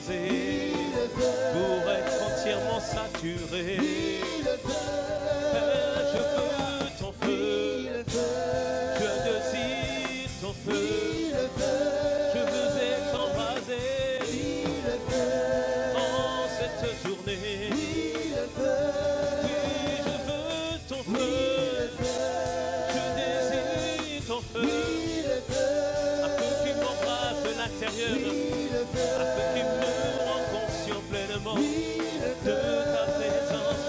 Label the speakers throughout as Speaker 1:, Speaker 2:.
Speaker 1: embrasé pour être entièrement saturé. Je veux ton feu, je désire ton feu, je veux être embrasé en cette journée. Oui, je veux ton feu, je désire ton feu, afin que tu m'embrasses l'intérieur, afin que tu me rends conscient pleinement de ta présence.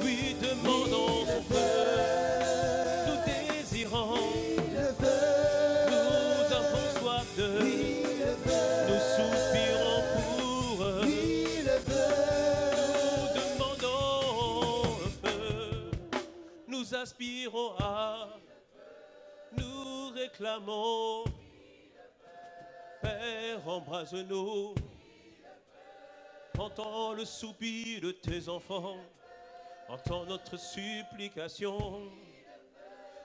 Speaker 1: Oui, demandons ton feu, nous désirons, nous avons soif de, nous soupirons pour, nous demandons un feu, nous aspirons à, nous réclamons. Père, embrase-nous, entends le soupir de tes enfants, entends notre supplication.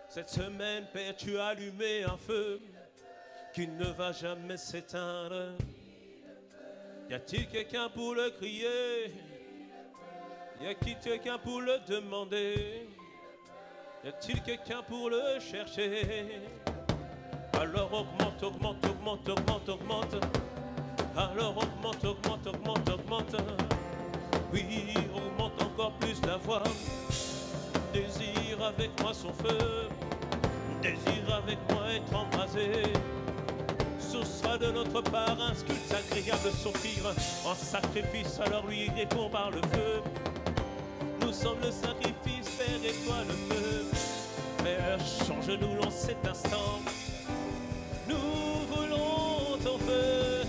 Speaker 1: Cette semaine, Père, tu as allumé un feu qui ne va jamais s'éteindre. Y a-t-il quelqu'un pour le crier? Y a-t-il quelqu'un pour le demander? Y a-t-il quelqu'un pour le chercher? Alors augmente, augmente, augmente, augmente, augmente. Alors augmente, augmente, augmente, augmente. Oui, augmente encore plus la voix. Désire avec moi son feu. Désire avec moi être embrasé. Ce sera de notre part un culte agréable s'offrir en sacrifice. Alors lui répond par le feu. Nous sommes le sacrifice, Père, et toi le feu. Père, change-nous en cet instant. Nous voulons ton feu,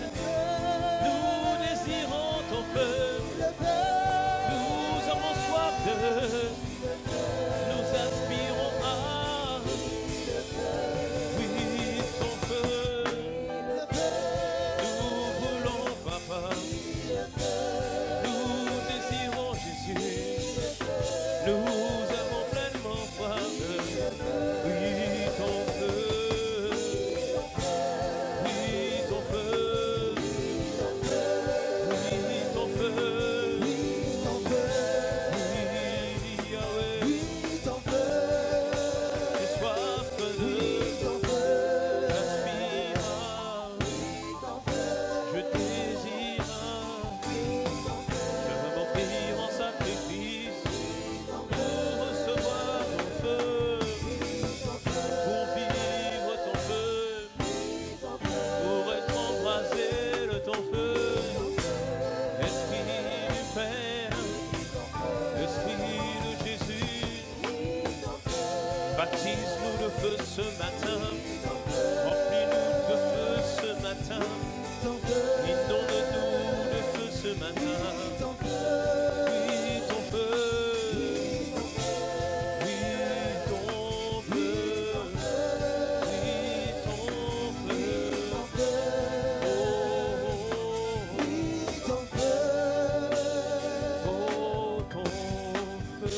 Speaker 1: nous désirons ton feu, nous avons soif de, nous aspirons à, oui, ton feu, nous voulons Papa, nous désirons Jésus, nous avons pleinement soif de, oui, ton feu. Baptise-nous de feu ce matin, remplis-nous de feu ce matin, inonde-nous de feu ce matin. Oui, ton feu, oui, ton feu, oui, ton feu, oh, oui, ton feu, oh, ton feu.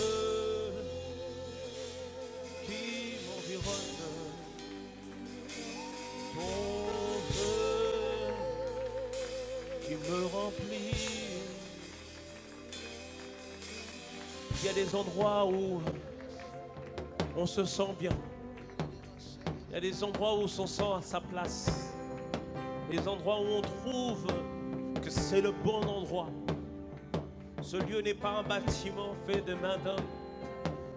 Speaker 1: Qui me remplit. Il y a des endroits où on se sent bien. Il y a des endroits où on se sent à sa place. Des endroits où on trouve que c'est le bon endroit. Ce lieu n'est pas un bâtiment fait de main d'homme.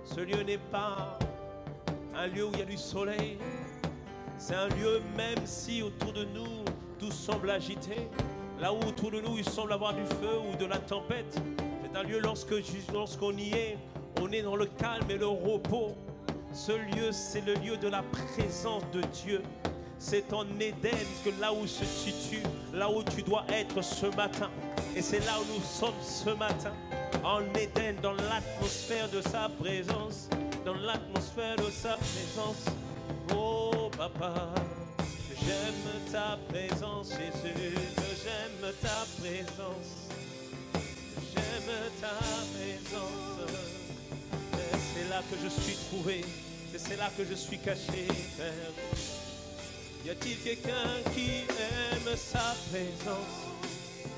Speaker 1: Ce lieu n'est pas un lieu où il y a du soleil. C'est un lieu, même si autour de nous tout semble agité, là où autour de nous il semble avoir du feu ou de la tempête, c'est un lieu lorsqu'on y est, on est dans le calme et le repos. Ce lieu, c'est le lieu de la présence de Dieu. C'est en Éden que là où se situe, là où tu dois être ce matin. Et c'est là où nous sommes ce matin, en Éden, dans l'atmosphère de sa présence, dans l'atmosphère de sa présence. Oh Papa, j'aime ta présence, Jésus, j'aime ta présence, j'aime ta présence. C'est là que je suis trouvé, c'est là que je suis caché, Père. Y a-t-il quelqu'un qui aime sa présence?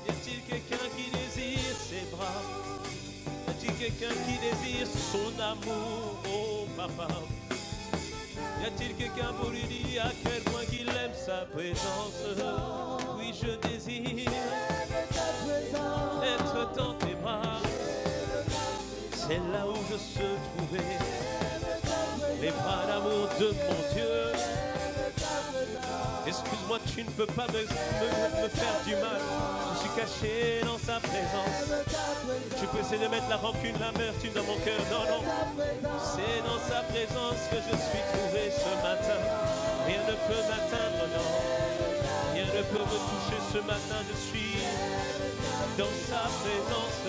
Speaker 1: Y a-t-il quelqu'un qui désire ses bras? Y a-t-il quelqu'un qui désire son amour, oh papa? Y a-t-il quelqu'un pour lui dire à quel point qu'il aime sa présence? Oui, je désire être dans tes bras. C'est là où je suis trouvé, les bras d'amour de mon Dieu. Excuse-moi, tu ne peux pas me faire du mal. Je suis caché dans sa présence. Tu peux essayer de mettre la rancune, l'amertume dans mon cœur. Non, non. C'est dans sa présence que je suis trouvé ce matin. Rien ne peut m'atteindre, non. Rien ne peut me toucher ce matin. Je suis dans sa présence.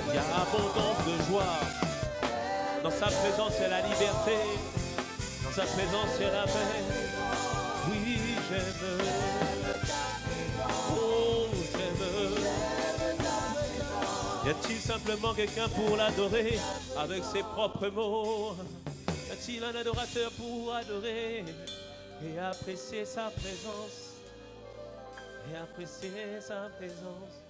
Speaker 1: Il y a abondance de joie. Dans sa présence, il y a la liberté. Dans sa présence, il y a la paix. Oui, j'aime. Oh, j'aime. Y a-t-il simplement quelqu'un pour l'adorer avec ses propres mots? Y a-t-il un adorateur pour adorer et apprécier sa présence? Et apprécier sa présence.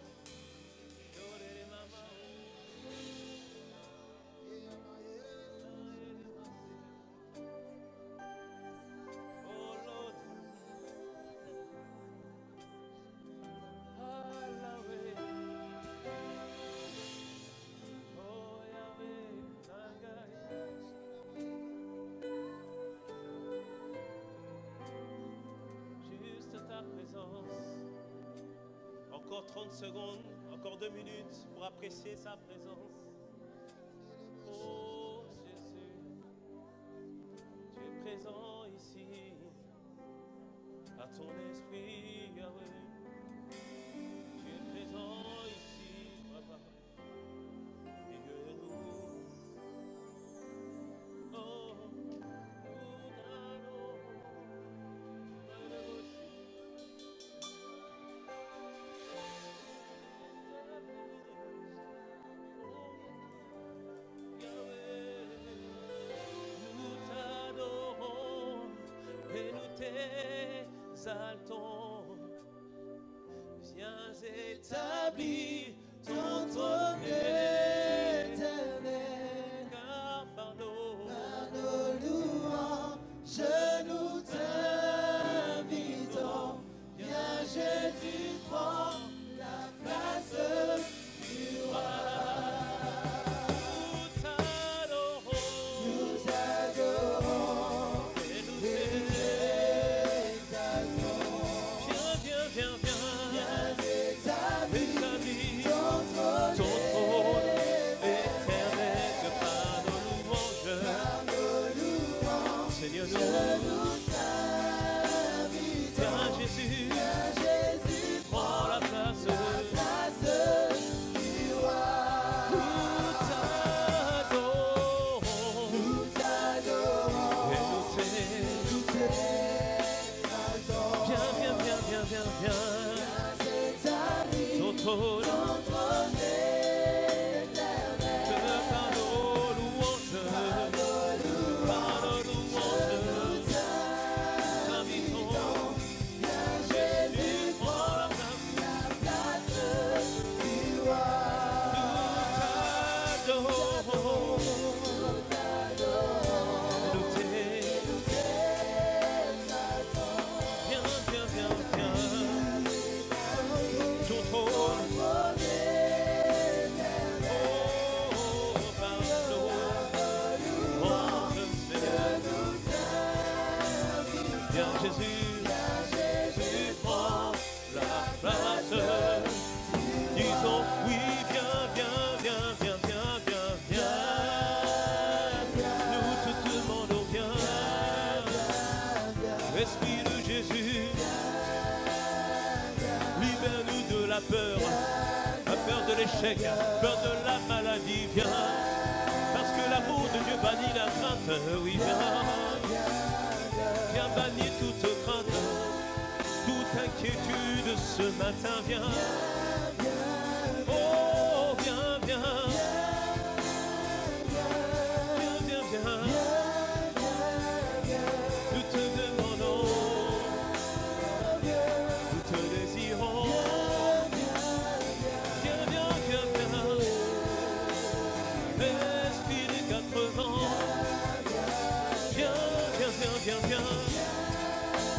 Speaker 1: Encore 30 secondes, encore 2 minutes pour apprécier sa présence. Oh Jésus, tu es présent ici, à ton esprit, Yahweh. Tu es présent ici, Papa. Bénis-nous. Oh, exaltons, viens établir ton trône éternel, car par nos louanges nous t'invitons, viens Jésus, prends la place du roi. Peur de la maladie, viens, parce que l'amour de Dieu bannit la crainte, oui, viens bannir toute crainte, toute inquiétude ce matin, viens, oh, viens, nous te demandons, nous te désirons.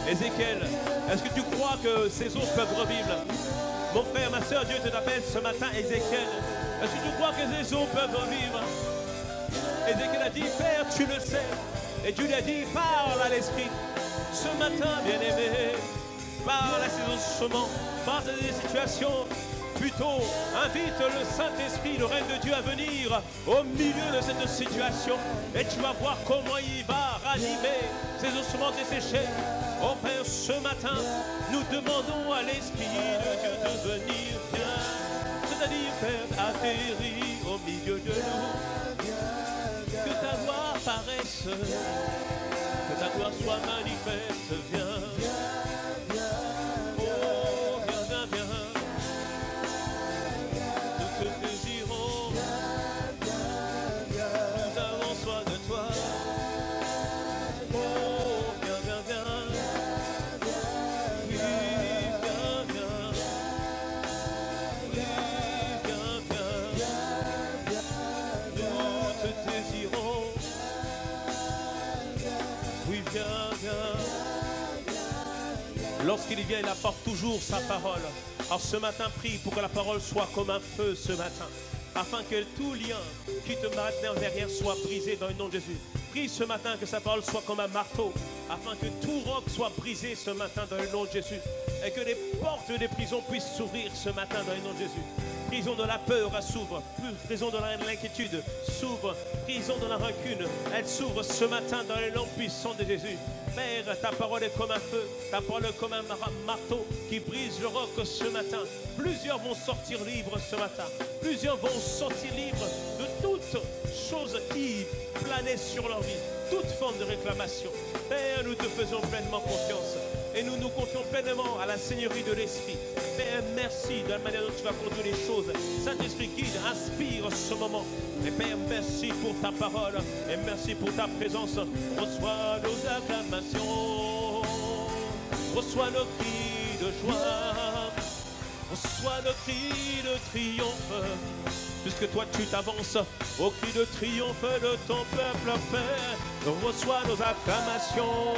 Speaker 1: Ézéchiel, est-ce que tu crois que ces eaux peuvent revivre? Mon frère, ma soeur, Dieu te appelle ce matin, Ézéchiel. Est-ce que tu crois que ces eaux peuvent revivre? Ézéchiel a dit, Père, tu le sais. Et Dieu lui a dit, parle à l'Esprit. Ce matin, bien-aimé, parle à ces ossements, parle à des situations. Plutôt, invite le Saint-Esprit, le règne de Dieu à venir au milieu de cette situation. Et tu vas voir comment il va ranimer ces ossements desséchés. Oh Père, ce matin, nous demandons à l'Esprit de Dieu de venir bien. C'est-à-dire, Père, atterrir au milieu de nous. Que ta gloire paraisse, que ta gloire soit manifeste, viens. Oh, viens, viens, viens. Nous te désirons, nous avons soin de toi. Oh, viens, viens, viens. Oui, viens, viens. Oui, viens, viens. Nous te désirons. Oui, viens, viens. Lorsqu'il vient, il apporte toujours sa parole. Alors ce matin, prie pour que la parole soit comme un feu ce matin, afin que tout lien qui te maintient derrière soit brisé dans le nom de Jésus. Prie ce matin que sa parole soit comme un marteau, afin que tout roc soit brisé ce matin dans le nom de Jésus, et que les portes des prisons puissent s'ouvrir ce matin dans le nom de Jésus. Prison de la peur, elle s'ouvre. Prison de l'inquiétude s'ouvre. Prison de la rancune, elle s'ouvre ce matin dans le nom puissant de Jésus. Père, ta parole est comme un feu, ta parole est comme un marteau qui brise le roc ce matin. Plusieurs vont sortir libres ce matin. Plusieurs vont sortir libres de toutes choses qui planaient sur leur vie. Toute forme de réclamation. Père, nous te faisons pleinement confiance. Et nous nous confions pleinement à la Seigneurie de l'Esprit. Père, merci de la manière dont tu vas conduire les choses. Saint-Esprit, guide, inspire ce moment. Et Père, merci pour ta parole. Et merci pour ta présence. Reçois nos acclamations. Reçois nos cris de joie. Reçois nos cris de triomphe. Puisque toi tu t'avances au cri de triomphe de ton peuple, Père. Reçois nos acclamations.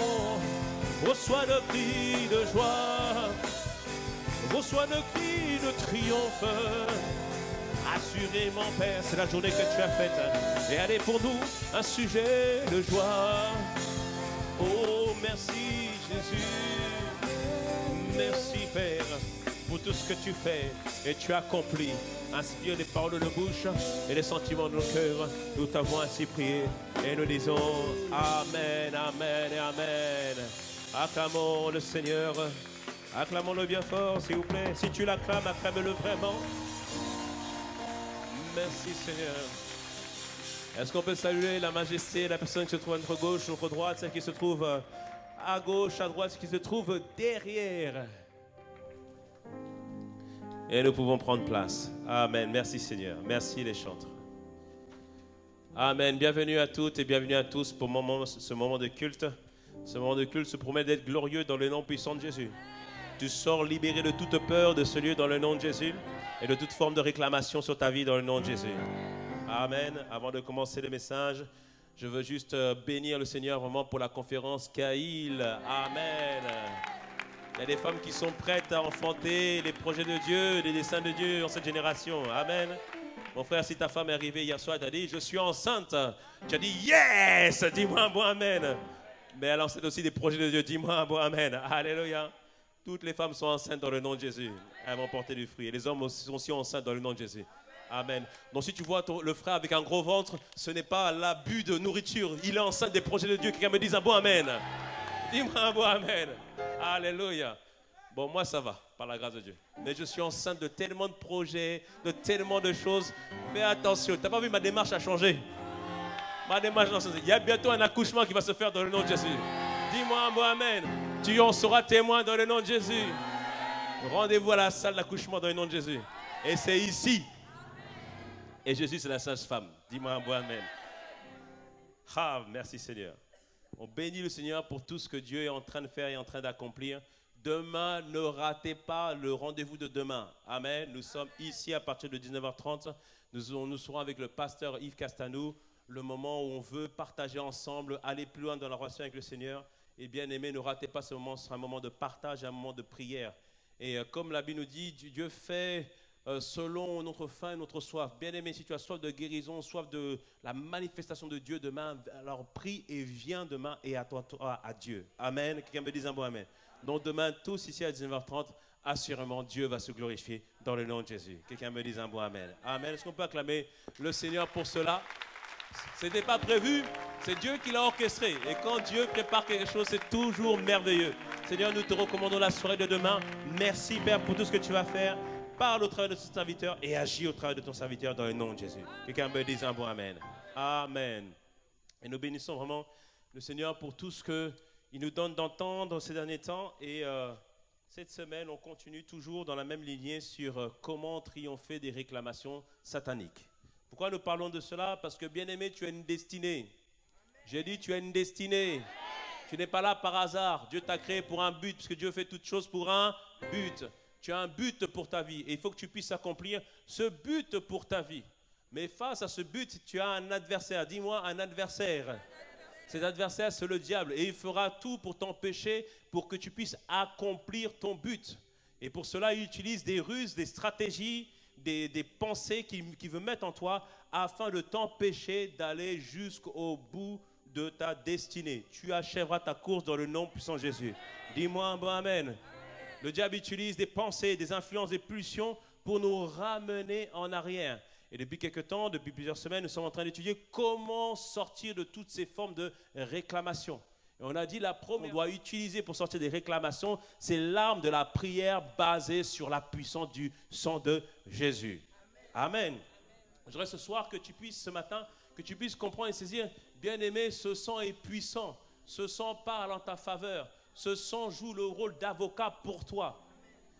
Speaker 1: Reçois le cri de joie, reçois le cri de triomphe. Assurément, Père, c'est la journée que tu as faite. Et elle est pour nous un sujet de joie. Oh, merci Jésus. Merci Père pour tout ce que tu fais et tu as accompli. Inspire les paroles de nos bouches et les sentiments de nos cœurs. Nous t'avons ainsi prié et nous disons Amen, Amen et Amen. Acclamons le Seigneur. Acclamons-le bien fort, s'il vous plaît. Si tu l'acclames, acclame-le vraiment. Merci, Seigneur. Est-ce qu'on peut saluer la majesté, la personne qui se trouve à notre gauche, à notre droite, celle qui se trouve à gauche, à droite, celle qui se trouve derrière. Et nous pouvons prendre place. Amen. Merci, Seigneur. Merci, les chantres. Amen. Bienvenue à toutes et bienvenue à tous pour ce moment de culte. Ce moment de culte se promet d'être glorieux dans le nom puissant de Jésus. Tu sors libéré de toute peur de ce lieu dans le nom de Jésus et de toute forme de réclamation sur ta vie dans le nom de Jésus. Amen. Avant de commencer le message, je veux juste bénir le Seigneur vraiment pour la conférence Caïl. Amen. Il y a des femmes qui sont prêtes à enfanter les projets de Dieu, les desseins de Dieu en cette génération. Amen. Mon frère, si ta femme est arrivée hier soir et t'a dit « Je suis enceinte », tu as dit « Yes !» Dis-moi un bon Amen. Mais elle enseigne aussi des projets de Dieu. Dis-moi un bon Amen. Alléluia. Toutes les femmes sont enceintes dans le nom de Jésus. Elles vont porter du fruit. Et les hommes aussi sont aussi enceintes dans le nom de Jésus. Amen. Donc si tu vois le frère avec un gros ventre, ce n'est pas l'abus de nourriture. Il est enceinte des projets de Dieu. Quelqu'un me dise un bon Amen. Dis-moi un bon Amen. Alléluia. Bon, moi ça va, par la grâce de Dieu. Mais je suis enceinte de tellement de projets, de tellement de choses. Fais attention. Tu n'as pas vu ma démarche a changé? Il y a bientôt un accouchement qui va se faire dans le nom de Jésus. Dis-moi un mot Amen. Tu en seras témoin dans le nom de Jésus. Rendez-vous à la salle d'accouchement dans le nom de Jésus. Et c'est ici. Et Jésus, c'est la sage-femme. Dis-moi un mot Amen. Ah, merci Seigneur. On bénit le Seigneur pour tout ce que Dieu est en train de faire et en train d'accomplir. Demain, ne ratez pas le rendez-vous de demain. Amen. Nous sommes ici à partir de 19h30. Nous serons avec le pasteur Yves Castanou. Le moment où on veut partager ensemble, aller plus loin dans la relation avec le Seigneur Et bien aimé, ne ratez pas ce moment, ce sera un moment de partage, un moment de prière. Et comme la Bible nous dit, Dieu fait selon notre faim et notre soif. Bien aimé, si tu as soif de guérison, soif de la manifestation de Dieu demain, alors prie et viens demain et attends-toi à Dieu. Amen. Quelqu'un me dise un bon amen. Donc demain, tous ici à 19h30, assurément Dieu va se glorifier dans le nom de Jésus. Quelqu'un me dise un bon amen. Amen. Est-ce qu'on peut acclamer le Seigneur pour cela? Ce n'était pas prévu, c'est Dieu qui l'a orchestré. Et quand Dieu prépare quelque chose, c'est toujours merveilleux. Seigneur, nous te recommandons la soirée de demain. Merci Père pour tout ce que tu vas faire. Parle au travers de ton serviteur et agis au travers de ton serviteur dans le nom de Jésus. Quelqu'un me dise un bon amen. Amen. Et nous bénissons vraiment le Seigneur pour tout ce qu'il nous donne d'entendre ces derniers temps. Et cette semaine, on continue toujours dans la même lignée sur comment triompher des réclamations sataniques. Pourquoi nous parlons de cela? Parce que bien aimé, tu as une destinée. J'ai dit, tu as une destinée. Tu n'es pas là par hasard. Dieu t'a créé pour un but, parce que Dieu fait toutes choses pour un but. Tu as un but pour ta vie et il faut que tu puisses accomplir ce but pour ta vie. Mais face à ce but, tu as un adversaire. Dis-moi un adversaire. Cet adversaire, c'est le diable et il fera tout pour t'empêcher pour que tu puisses accomplir ton but. Et pour cela, il utilise des ruses, des stratégies, des pensées qu'il veut mettre en toi afin de t'empêcher d'aller jusqu'au bout de ta destinée. Tu achèveras ta course dans le nom puissant de Jésus. Dis-moi un bon amen. Le diable utilise des pensées, des influences, des pulsions pour nous ramener en arrière. Et depuis quelques temps, depuis plusieurs semaines, nous sommes en train d'étudier comment sortir de toutes ces formes de réclamation. Et on a dit la première qu'on doit utiliser pour sortir des réclamations, c'est l'arme de la prière basée sur la puissance du sang de Jésus. Amen. Je voudrais ce soir que tu puisses, ce matin, que tu puisses comprendre et saisir, bien aimé, ce sang est puissant. Ce sang parle en ta faveur. Ce sang joue le rôle d'avocat pour toi.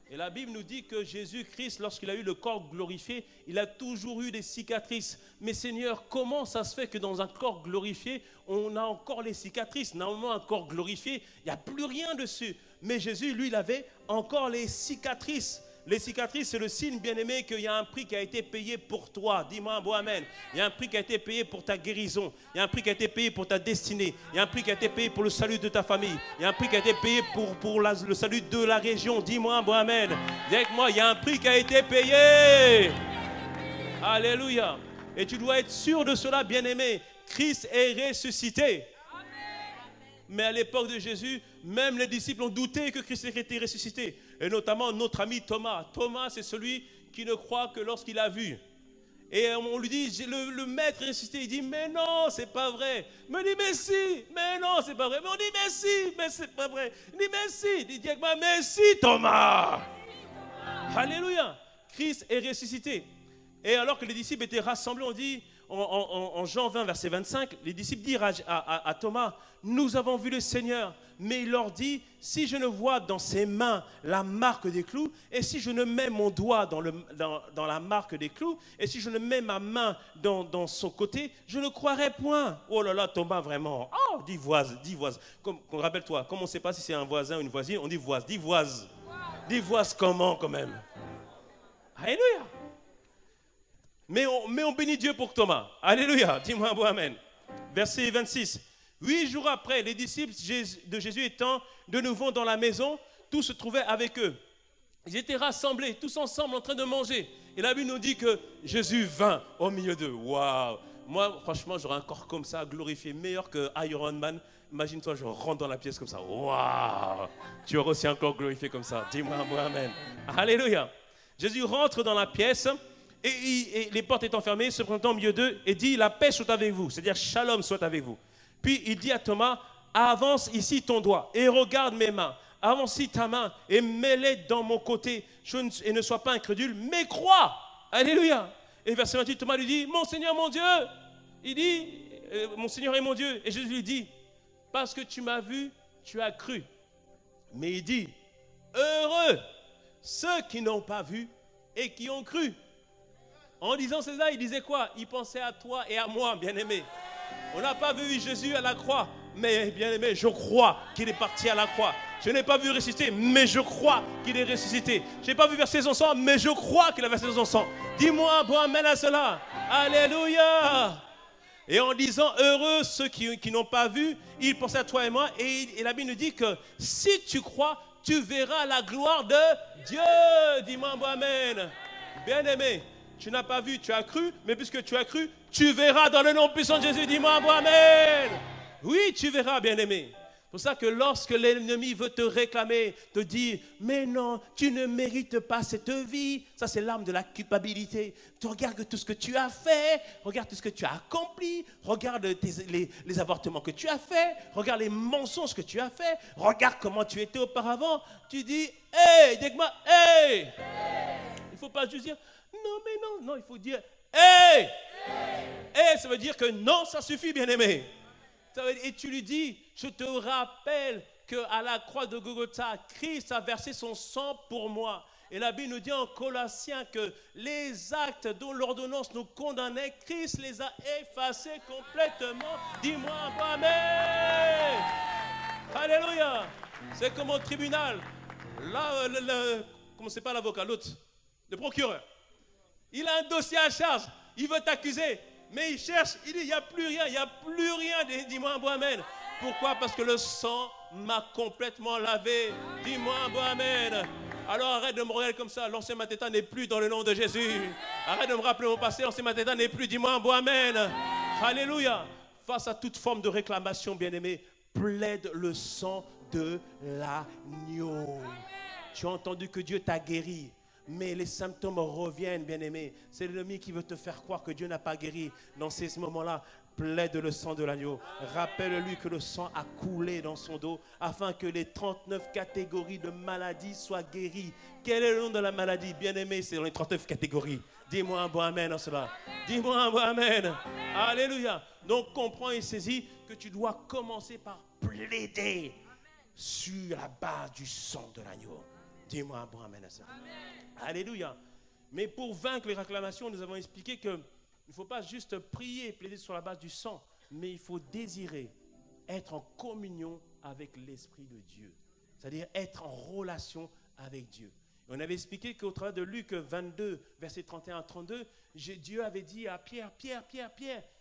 Speaker 1: Et la Bible nous dit que Jésus-Christ, lorsqu'il a eu le corps glorifié, il a toujours eu des cicatrices. Mais Seigneur, comment ça se fait que dans un corps glorifié, on a encore les cicatrices? Normalement, un corps glorifié, il n'y a plus rien dessus. Mais Jésus, lui, il avait encore les cicatrices. Les cicatrices, c'est le signe, bien-aimé, qu'il y a un prix qui a été payé pour toi. Dis-moi un bon amen. Il y a un prix qui a été payé pour ta guérison. Il y a un prix qui a été payé pour ta destinée. Il y a un prix qui a été payé pour le salut de ta famille. Il y a un prix qui a été payé pour le salut de la région. Dis-moi un bon amen. Dis avec moi, il y a un prix qui a été payé. Alléluia. Et tu dois être sûr de cela, bien-aimé. Christ est ressuscité. Mais à l'époque de Jésus, même les disciples ont douté que Christ était ressuscité. Et notamment notre ami Thomas. Thomas, c'est celui qui ne croit que lorsqu'il a vu. Et on lui dit, le maître est ressuscité. Il dit, mais non, c'est pas vrai. Mais il dit, mais si. Mais non, c'est pas vrai. Mais on dit, mais si. Mais c'est pas vrai. Il dit, mais si. Il dit, mais si, Thomas. Alléluia. Christ est ressuscité. Et alors que les disciples étaient rassemblés, on dit, en Jean 20, verset 25, les disciples dirent à Thomas, nous avons vu le Seigneur. Mais il leur dit, si je ne vois dans ses mains la marque des clous, et si je ne mets mon doigt dans la marque des clous, et si je ne mets ma main dans son côté, je ne croirai point. Oh là là, Thomas, vraiment. Oh, dis voise. Rappelle-toi, comme on ne sait pas si c'est un voisin ou une voisine, on dit voise. Dis voise. Dis voise comment quand même. Alléluia. Mais on bénit Dieu pour Thomas. Alléluia. Dis-moi un bon amen. Verset 26. 8 jours après, les disciples de Jésus étant de nouveau dans la maison, tous se trouvaient avec eux. Ils étaient rassemblés, tous ensemble en train de manger. Et la Bible nous dit que Jésus vint au milieu d'eux. Waouh! Moi, franchement, j'aurais un corps comme ça, glorifié, meilleur que Iron Man. Imagine-toi, je rentre dans la pièce comme ça. Waouh! Tu auras aussi un corps glorifié comme ça. Dis-moi un bon amen. Alléluia. Jésus rentre dans la pièce. Et les portes étant fermées, se présentant au milieu d'eux et dit, la paix soit avec vous, c'est-à-dire shalom soit avec vous. Puis il dit à Thomas, avance ici ton doigt et regarde mes mains. Avance ici ta main et mets-les dans mon côté et ne sois pas incrédule, mais crois. Alléluia. Et verset 28, Thomas lui dit, mon Seigneur, mon Dieu. Il dit, mon Seigneur et mon Dieu. Et Jésus lui dit, parce que tu m'as vu, tu as cru. Mais il dit, heureux ceux qui n'ont pas vu et qui ont cru. En disant cela, il disait quoi? Il pensait à toi et à moi, bien-aimé. On n'a pas vu Jésus à la croix, mais bien-aimé, je crois qu'il est parti à la croix. Je n'ai pas vu ressusciter, mais je crois qu'il est ressuscité. Je n'ai pas vu verser son sang, mais je crois qu'il a versé son sang. Dis-moi un bon amen à cela. Alléluia. Et en disant heureux ceux qui n'ont pas vu, il pense à toi et moi. Et la Bible nous dit que si tu crois, tu verras la gloire de Dieu. Dis-moi un bon amen. Bien-aimé, tu n'as pas vu, tu as cru, mais puisque tu as cru, tu verras dans le nom puissant de Jésus. Dis-moi un bon amen. Oui, tu verras, bien-aimé. C'est pour ça que lorsque l'ennemi veut te réclamer, te dire, mais non, tu ne mérites pas cette vie. Ça, c'est l'arme de la culpabilité. Tu regardes tout ce que tu as fait, regarde tout ce que tu as accompli, regarde les avortements que tu as fait, regarde les mensonges que tu as fait, regarde comment tu étais auparavant. Tu dis, hey, dis-moi, hey. Il ne faut pas juste dire, non, mais non, non, il faut dire, hey. Hey, ça veut dire que non, ça suffit, bien-aimé. Et tu lui dis, je te rappelle qu'à la croix de Golgotha, Christ a versé son sang pour moi. Et la Bible nous dit en Colossiens que les actes dont l'ordonnance nous condamnait, Christ les a effacés complètement. Dis-moi, amen. Alléluia. C'est comme au tribunal. Là, comment c'est pas l'avocat, l'autre, le procureur. Il a un dossier à charge. Il veut t'accuser. Mais il cherche, il dit, il n'y a plus rien, dis-moi un bon amen. Pourquoi? Parce que le sang m'a complètement lavé. Dis-moi un bon amen. Alors arrête de me regarder comme ça, l'ancien Mateta n'est plus dans le nom de Jésus. Arrête de me rappeler mon passé, l'ancien Mateta n'est plus, dis-moi un bon amen. Alléluia. Face à toute forme de réclamation, bien-aimé, plaide le sang de l'agneau. Tu as entendu que Dieu t'a guéri. Mais les symptômes reviennent, bien-aimé. C'est l'ennemi qui veut te faire croire que Dieu n'a pas guéri. Dans ces moments-là, plaide le sang de l'agneau. Rappelle-lui que le sang a coulé dans son dos afin que les 39 catégories de maladies soient guéries. Quel est le nom de la maladie? Bien-aimé, c'est dans les 39 catégories. Dis-moi un bon amen en cela. Dis-moi un bon amen. Alléluia. Donc, comprends et saisis que tu dois commencer par plaider sur la base du sang de l'agneau. Dis-moi un bon amen à ça. Amen. Alléluia. Mais pour vaincre les réclamations, nous avons expliqué qu'il ne faut pas juste prier et plaider sur la base du sang, mais il faut désirer être en communion avec l'Esprit de Dieu. C'est-à-dire être en relation avec Dieu. Et on avait expliqué qu'au travers de Luc 22, versets 31 à 32, Dieu avait dit à Pierre, Pierre,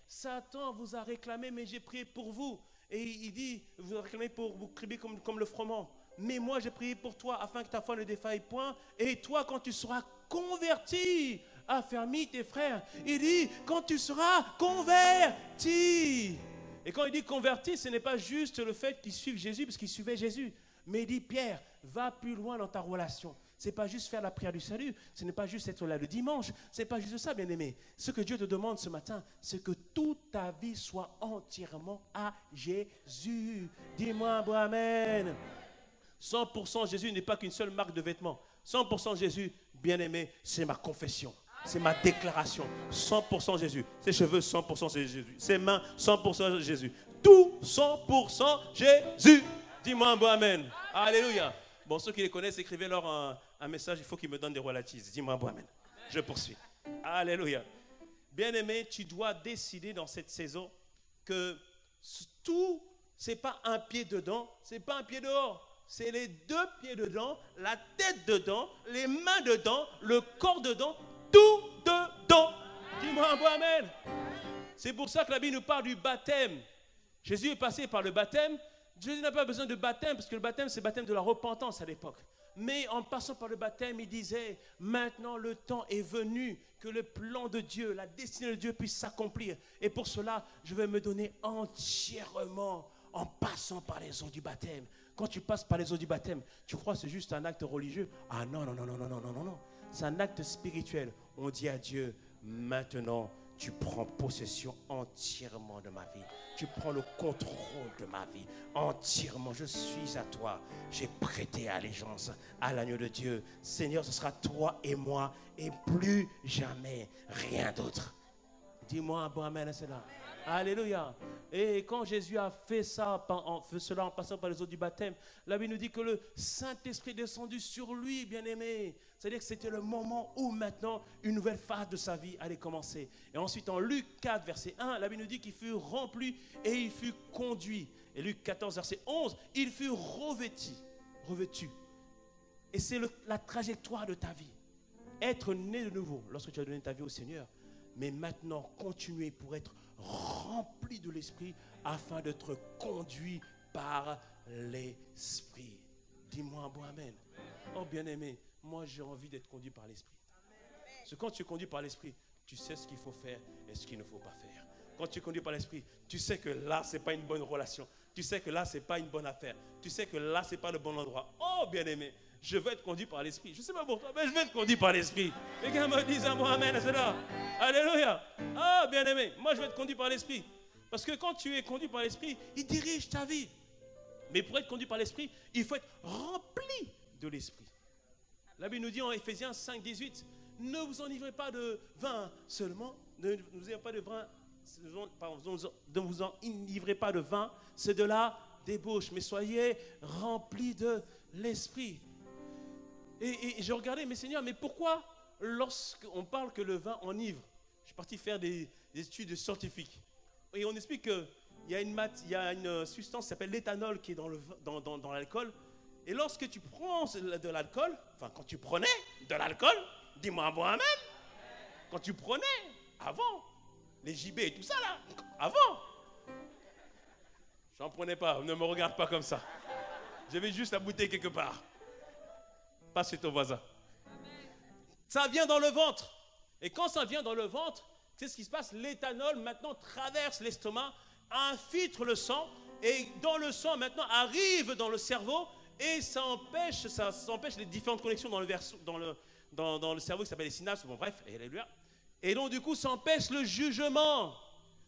Speaker 1: Satan vous a réclamé, mais j'ai prié pour vous. Et il dit, vous avez réclamé pour vous crier comme le froment. Mais moi, j'ai prié pour toi afin que ta foi ne défaille point. Et toi, quand tu seras converti, affermis tes frères. Il dit, quand tu seras converti. Et quand il dit converti, ce n'est pas juste le fait qu'il suive Jésus, parce qu'il suivait Jésus. Mais il dit, Pierre, va plus loin dans ta relation. Ce n'est pas juste faire la prière du salut. Ce n'est pas juste être là le dimanche. Ce n'est pas juste ça, bien-aimé. Ce que Dieu te demande ce matin, c'est que toute ta vie soit entièrement à Jésus. Dis-moi un bon amen. 100% Jésus n'est pas qu'une seule marque de vêtements. 100% Jésus, bien-aimé, c'est ma confession. C'est ma déclaration. 100% Jésus. Ses cheveux, 100% Jésus. Ses mains, 100% Jésus. Tout 100% Jésus. Dis-moi un bon amen. Alléluia. Bon, ceux qui les connaissent, écrivez-leur un message. Il faut qu'ils me donnent des relatives. Dis-moi un bon amen. Je poursuis. Alléluia. Bien-aimé, tu dois décider dans cette saison que tout, ce n'est pas un pied dedans, ce n'est pas un pied dehors. C'est les deux pieds dedans, la tête dedans, les mains dedans, le corps dedans, tout dedans. Dis-moi un bon amen. C'est pour ça que la Bible nous parle du baptême. Jésus est passé par le baptême. Jésus n'a pas besoin de baptême, parce que le baptême, c'est le baptême de la repentance à l'époque. Mais en passant par le baptême, il disait, maintenant le temps est venu que le plan de Dieu, la destinée de Dieu puisse s'accomplir. Et pour cela, je vais me donner entièrement en passant par les eaux du baptême. Quand tu passes par les eaux du baptême, tu crois que c'est juste un acte religieux? Ah non. C'est un acte spirituel. On dit à Dieu, maintenant, tu prends possession entièrement de ma vie. Tu prends le contrôle de ma vie entièrement. Je suis à toi. J'ai prêté allégeance à l'agneau de Dieu. Seigneur, ce sera toi et moi et plus jamais rien d'autre. Dis-moi un bon amen à cela. Alléluia. Et quand Jésus a fait ça, cela en passant par les eaux du baptême, la Bible nous dit que le Saint-Esprit est descendu sur lui, bien-aimé. C'est-à-dire que c'était le moment où maintenant une nouvelle phase de sa vie allait commencer. Et ensuite en Luc 4, verset 1, la Bible nous dit qu'il fut rempli et il fut conduit. Et Luc 14, verset 11, il fut revêtu. Et c'est la trajectoire de ta vie. Être né de nouveau lorsque tu as donné ta vie au Seigneur. Mais maintenant, continuer pour être rempli de l'Esprit afin d'être conduit par l'Esprit. Dis-moi un bon amen. Oh bien-aimé, moi j'ai envie d'être conduit par l'Esprit. Parce que quand tu es conduit par l'Esprit, tu sais ce qu'il faut faire et ce qu'il ne faut pas faire. Quand tu es conduit par l'Esprit, tu sais que là, ce n'est pas une bonne relation. Tu sais que là, ce n'est pas une bonne affaire. Tu sais que là, ce n'est pas le bon endroit. Oh, bien-aimé, je veux être conduit par l'Esprit. Je ne sais pas pour toi, mais je veux être conduit par l'Esprit. Les gars me disent un mot amen à cela. Alléluia. Oh, bien-aimé, moi, je veux être conduit par l'Esprit. Parce que quand tu es conduit par l'Esprit, il dirige ta vie. Mais pour être conduit par l'Esprit, il faut être rempli de l'Esprit. La Bible nous dit en Éphésiens 5, 18, ne vous enivrez pas de vin seulement, ne vous enivrez pas de vin, pardon, ne vous enivrez pas de vin, c'est de la débauche, mais soyez remplis de l'Esprit. Et je regardais, mais Seigneur, mais pourquoi lorsqu'on parle que le vin enivre? Je suis parti faire des études scientifiques. Et on explique qu'il y a une substance qui s'appelle l'éthanol qui est dans l'alcool. Et lorsque tu prends de l'alcool, enfin quand tu prenais de l'alcool, dis-moi un bon amen. Quand tu prenais, avant, les JB et tout ça là, avant. J'en prenais pas, ne me regarde pas comme ça. J'avais juste la bouteille quelque part. Pas chez ton voisin. Ça vient dans le ventre. Et quand ça vient dans le ventre, c'est ce qui se passe. L'éthanol maintenant traverse l'estomac, infiltre le sang, et dans le sang maintenant arrive dans le cerveau, et ça empêche les différentes connexions dans le cerveau qui s'appelle les synapses. Bon bref, et donc du coup ça empêche le jugement.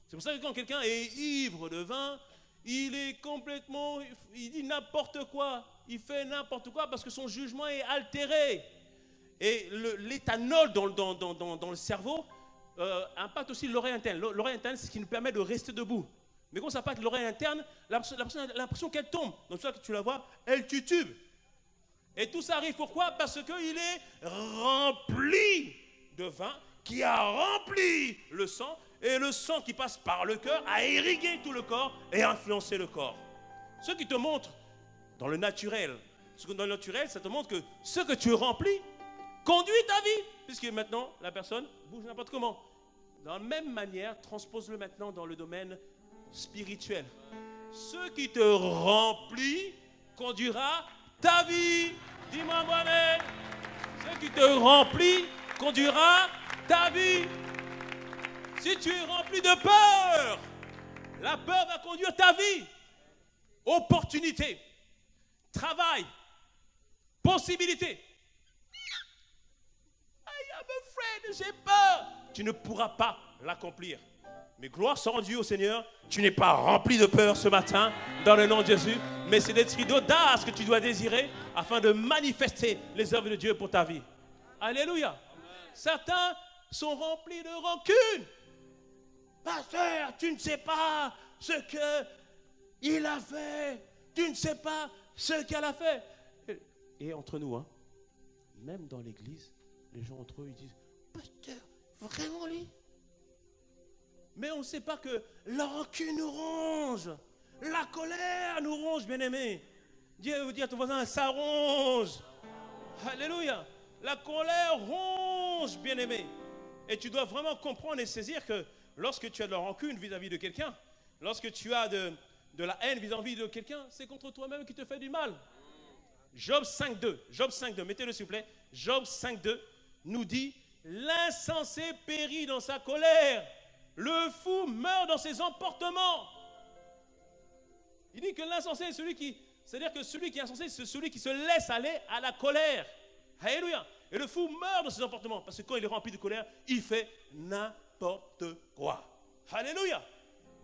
Speaker 1: C'est pour ça que quand quelqu'un est ivre de vin, il est complètement, il dit n'importe quoi, il fait n'importe quoi parce que son jugement est altéré. Et l'éthanol dans le cerveau impacte aussi l'oreille interne. L'oreille interne, c'est ce qui nous permet de rester debout. Mais quand ça impacte l'oreille interne, la personne a l'impression qu'elle tombe. Donc ça, tu la vois, elle titube. Et tout ça arrive pourquoi? Parce qu'il est rempli de vin qui a rempli le sang. Et le sang qui passe par le cœur a irrigué tout le corps et influencé le corps. Ce qui te montre dans le naturel, dans le naturel, ça te montre que ce que tu remplis conduit ta vie. Puisque maintenant, la personne bouge n'importe comment. De la même manière, transpose-le maintenant dans le domaine spirituel. Ce qui te remplit conduira ta vie. Dis-moi moi-même. Ce qui te remplit conduira ta vie. Si tu es rempli de peur, la peur va conduire ta vie. Opportunité, travail, possibilité. I am afraid, j'ai peur. Tu ne pourras pas l'accomplir. Mais gloire soit rendue au Seigneur, tu n'es pas rempli de peur ce matin, dans le nom de Jésus, mais c'est l'esprit d'audace que tu dois désirer afin de manifester les œuvres de Dieu pour ta vie. Alléluia. Amen. Certains sont remplis de rancune. Pasteur, tu ne sais pas ce qu'il a fait. Tu ne sais pas ce qu'elle a fait. Et entre nous, hein, même dans l'église, les gens entre eux, ils disent, pasteur, vraiment lui? Mais on ne sait pas que la rancune nous ronge. La colère nous ronge, bien-aimés. Dieu vous dit à ton voisin, ça ronge. Alléluia. La colère ronge, bien-aimé. Et tu dois vraiment comprendre et saisir que lorsque tu as de la rancune vis-à-vis de quelqu'un, lorsque tu as de la haine vis-à-vis de quelqu'un, c'est contre toi-même qui te fait du mal. Job 5.2, Job 5.2, mettez-le s'il vous plaît. Job 5.2 nous dit, l'insensé périt dans sa colère, le fou meurt dans ses emportements. Il dit que l'insensé est c'est-à-dire que celui qui est insensé, c'est celui qui se laisse aller à la colère. Alléluia. Et le fou meurt dans ses emportements, parce que quand il est rempli de colère, il fait n'importe quoi. Alléluia.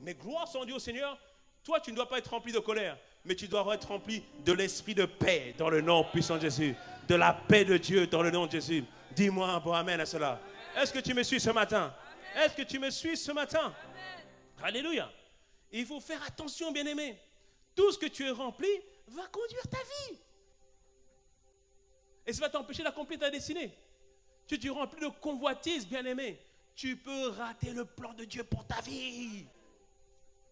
Speaker 1: Mais gloire soit rendue au Seigneur. Toi, tu ne dois pas être rempli de colère, mais tu dois être rempli de l'esprit de paix dans le nom puissant de Jésus. De la paix de Dieu dans le nom de Jésus. Dis-moi un bon amen à cela. Est-ce que tu me suis ce matin? Est-ce que tu me suis ce matin? Alléluia. Il faut faire attention, bien-aimé. Tout ce que tu es rempli va conduire ta vie. Et ça va t'empêcher d'accomplir ta destinée. Si tu es rempli de convoitise, bien-aimé, tu peux rater le plan de Dieu pour ta vie.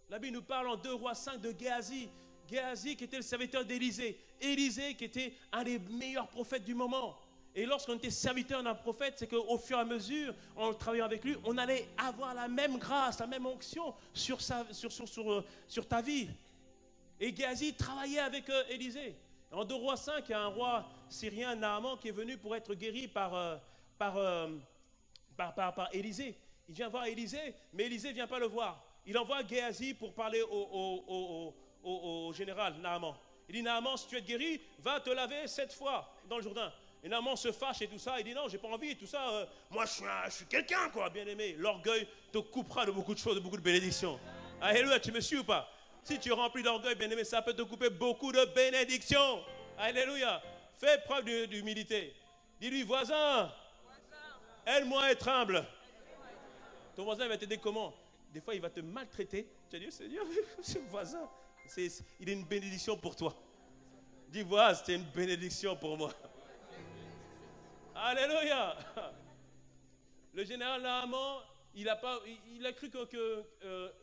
Speaker 1: La Bible nous parle en 2 Rois 5 de Géasi. Géasi qui était le serviteur d'Élisée. Élisée qui était un des meilleurs prophètes du moment. Et lorsqu'on était serviteur d'un prophète, c'est qu'au fur et à mesure, en travaillant avec lui, on allait avoir la même grâce, la même onction sur ta vie. Et Géasi travaillait avec Élisée. En 2 Rois 5, il y a un roi syrien, Naaman, qui est venu pour être guéri par Élisée. Il vient voir Élisée, mais Élisée ne vient pas le voir. Il envoie Géasi pour parler au général Naaman. Il dit, Naaman, si tu es guéri, va te laver 7 fois dans le Jourdain. Et Naaman se fâche et tout ça. Il dit, non, j'ai pas envie et tout ça. Moi, je suis quelqu'un, quoi, bien aimé. L'orgueil te coupera de beaucoup de choses, de beaucoup de bénédictions. Alléluia, tu me suis ou pas? Si tu es rempli d'orgueil, bien aimé, ça peut te couper beaucoup de bénédictions. Alléluia. Fais preuve d'humilité. Dis-lui, voisin, aide-moi à être humble. Ton voisin va t'aider comment? Des fois, il va te maltraiter. Tu vas dire, Seigneur, ce voisin, il est une bénédiction pour toi. Dis, voilà, c'était une bénédiction pour moi. Alléluia. Le général Naaman, il a cru que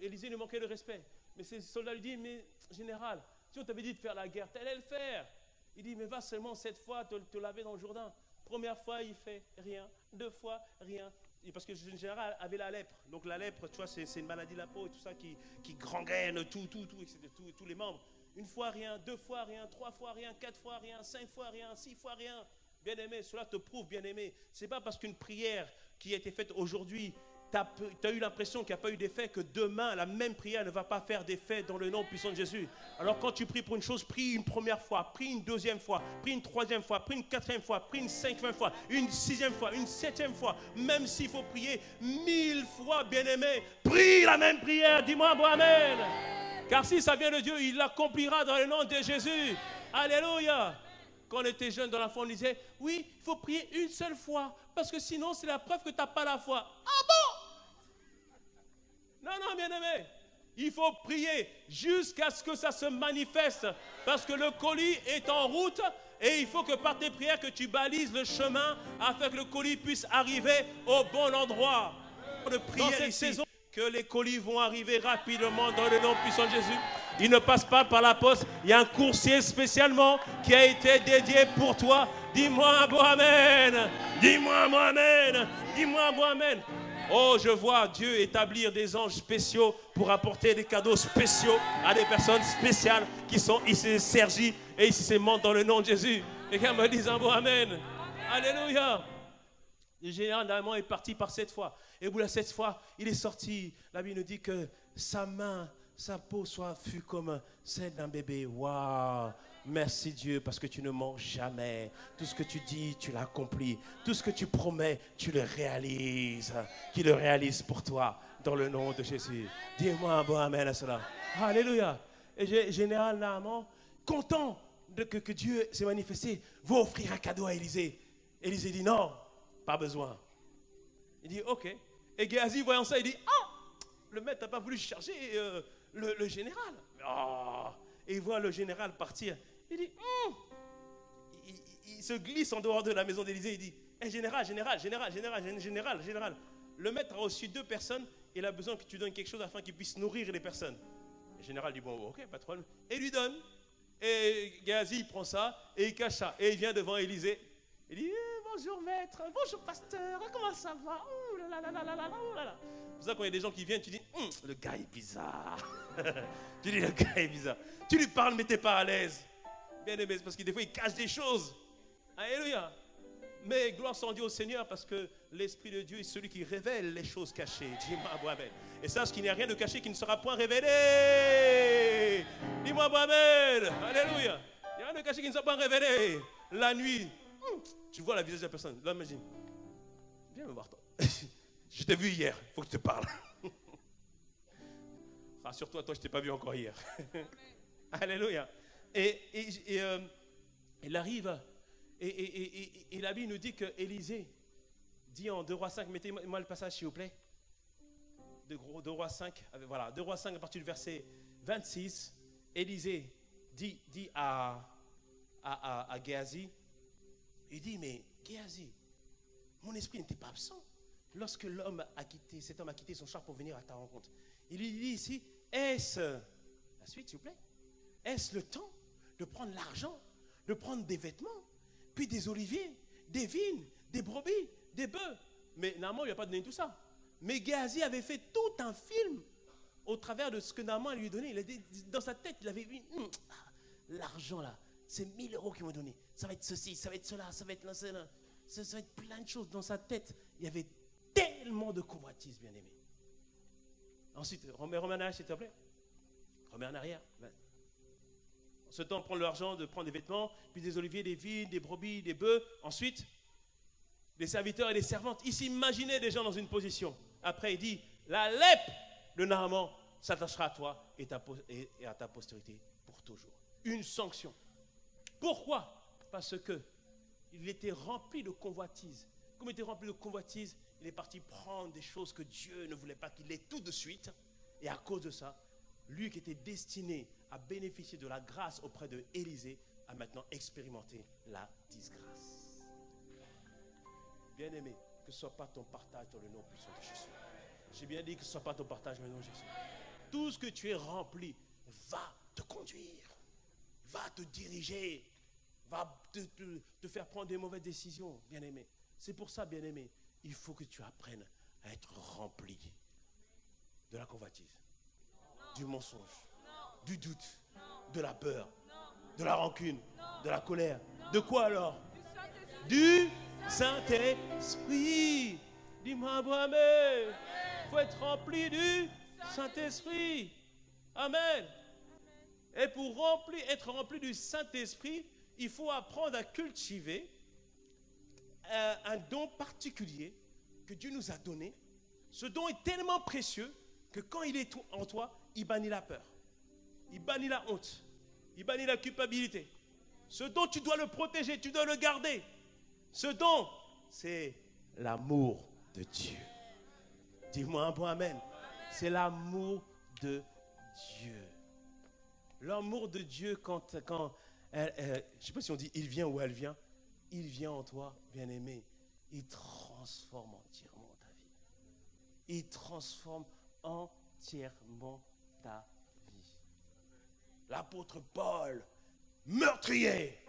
Speaker 1: Élisée lui manquait de respect. Mais ses soldats lui disent, mais général, si on t'avait dit de faire la guerre, t'allais le faire. Il dit, mais va seulement 7 fois te laver dans le Jourdain. Première fois, il fait rien. 2 fois, rien. Et parce que le général avait la lèpre. Donc la lèpre, tu vois, c'est une maladie de la peau et tout ça qui gangrène tous les membres. 1 fois rien, 2 fois rien, 3 fois rien, 4 fois rien, 5 fois rien, 6 fois rien. Bien aimé, cela te prouve, bien aimé. Ce n'est pas parce qu'une prière qui a été faite aujourd'hui, tu as eu l'impression qu'il n'y a pas eu d'effet, que demain, la même prière ne va pas faire d'effet dans le nom puissant de Jésus. Alors quand tu pries pour une chose, prie une première fois, prie une deuxième fois, prie une troisième fois, prie une quatrième fois, prie une cinquième fois, une sixième fois, une septième fois. Même s'il faut prier 1000 fois, bien aimé, prie la même prière. Dis-moi, bon, amen. Car si ça vient de Dieu, il l'accomplira dans le nom de Jésus. Alléluia. Quand on était jeune dans la foi, on disait, oui, il faut prier une seule fois, parce que sinon, c'est la preuve que tu n'as pas la foi. Ah bon? Non, bien aimé. Il faut prier jusqu'à ce que ça se manifeste, parce que le colis est en route, et il faut que par tes prières, que tu balises le chemin, afin que le colis puisse arriver au bon endroit. De prier dans cette saison, que les colis vont arriver rapidement dans le nom puissant de Jésus. Il ne passe pas par la poste. Il y a un coursier spécialement qui a été dédié pour toi. Dis-moi un bon amen. Dis-moi un bon amen. Dis-moi un bon amen. Oh, je vois Dieu établir des anges spéciaux pour apporter des cadeaux spéciaux à des personnes spéciales qui sont ici, Sergi, et ici, c'est monde dans le nom de Jésus. Les gars me disent un bon amen. Alléluia. Le général Naaman est parti par 7 fois. Et au bout de 7 fois, il est sorti. La Bible nous dit que sa main, sa peau fut comme celle d'un bébé. Waouh! Merci Dieu parce que tu ne mens jamais. Tout ce que tu dis, tu l'accomplis. Tout ce que tu promets, tu le réalises. Qu'il le réalise pour toi dans le nom de Jésus. Dis-moi un bon amen à cela. Alléluia. Et général Naaman, content que Dieu s'est manifesté, va offrir un cadeau à Élisée. Élisée dit non, pas besoin. Il dit ok. Et Géasi, voyant ça, il dit ah, le maître n'a pas voulu charger le général. Oh. Et il voit le général partir. Il dit il se glisse en dehors de la maison d'Élisée. Il dit hey, général. Le maître a reçu 2 personnes. Il a besoin que tu donnes quelque chose afin qu'il puisse nourrir les personnes. Le général dit bon, ok, pas de problème. Et il lui donne. Et Géasi, il prend ça et il cache ça. Et il vient devant Élisée. Il dit bonjour maître, bonjour pasteur, comment ça va? Oh là là là là là là là. C'est pour ça quand il y a des gens qui viennent, tu dis le gars est bizarre. Tu dis le gars est bizarre. Tu lui parles mais tu n'es pas à l'aise. Bien aimé, parce que des fois il cache des choses. Alléluia. Mais gloire soit Dieu au Seigneur parce que l'Esprit de Dieu est celui qui révèle les choses cachées. Dis-moi amen. Et sache qu'il n'y a rien de caché qui ne sera point révélé. Dis-moi amen. Alléluia. Il n'y a rien de caché qui ne sera pas révélé. La nuit, tu vois la visage de la personne. Là, imagine. Viens me voir, toi. Je t'ai vu hier. Il faut que je te parle. Rassure-toi, toi, je ne t'ai pas vu encore hier. Alléluia. Et il arrive. Et la Bible nous dit que Élisée dit en 2 Rois 5, mettez-moi le passage s'il vous plaît. 2 Rois 5, voilà, 2 Rois 5 à partir du verset 26. Élisée dit à Géasi, il dit, mais Géasi, mon esprit n'était pas absent lorsque cet homme a quitté son char pour venir à ta rencontre. Il lui dit ici, est-ce, la suite s'il vous plaît, est-ce le temps de prendre l'argent, de prendre des vêtements, puis des oliviers, des vignes, des brebis, des bœufs. Mais Naaman ne lui a pas donné tout ça. Mais Géasi avait fait tout un film au travers de ce que Naaman lui donnait. Il a dit, dans sa tête, il avait vu l'argent là, c'est 1000 € qu'ils m'ont donné. Ça va être ceci, ça va être cela, ça va être là, ça va être plein de choses. Dans sa tête, il y avait tellement de convoitises, bien aimé. Ensuite, remets en arrière, s'il te plaît. Remets en arrière. En ce temps, prendre l'argent, de prendre des vêtements, puis des oliviers, des vignes, des brebis, des bœufs. Ensuite, des serviteurs et des servantes. Il s'imaginait des gens dans une position. Après, il dit, la lèpre de Naaman s'attachera à toi et à ta postérité pour toujours. Une sanction. Pourquoi? Parce que il était rempli de convoitises. Comme il était rempli de convoitises, il est parti prendre des choses que Dieu ne voulait pas qu'il ait tout de suite. Et à cause de ça, lui qui était destiné à bénéficier de la grâce auprès de Élisée, a maintenant expérimenté la disgrâce. Bien-aimé, que ce ne soit pas ton partage dans le nom puissant de Jésus. J'ai bien dit que ce ne soit pas ton partage dans le nom de Jésus. Tout ce que tu es rempli va te conduire, va te diriger, va te faire prendre des mauvaises décisions, bien-aimé. C'est pour ça, bien-aimé, il faut que tu apprennes à être rempli de la convoitise, du mensonge, du doute, de la peur, de la rancune, de la colère. De quoi alors? Du Saint-Esprit. Dis-moi, Amen. Il faut être rempli du Saint-Esprit. Amen. Et pour être rempli du Saint-Esprit, il faut apprendre à cultiver un don particulier que Dieu nous a donné. Ce don est tellement précieux que quand il est en toi, il bannit la peur, il bannit la honte, il bannit la culpabilité. Ce don, tu dois le protéger, tu dois le garder. Ce don, c'est l'amour de Dieu. Dis-moi un bon amen. C'est l'amour de Dieu. L'amour de Dieu, quand je ne sais pas si on dit il vient ou elle vient, il vient en toi, bien-aimé. Il transforme entièrement ta vie. Il transforme entièrement ta vie. L'apôtre Paul, meurtrier,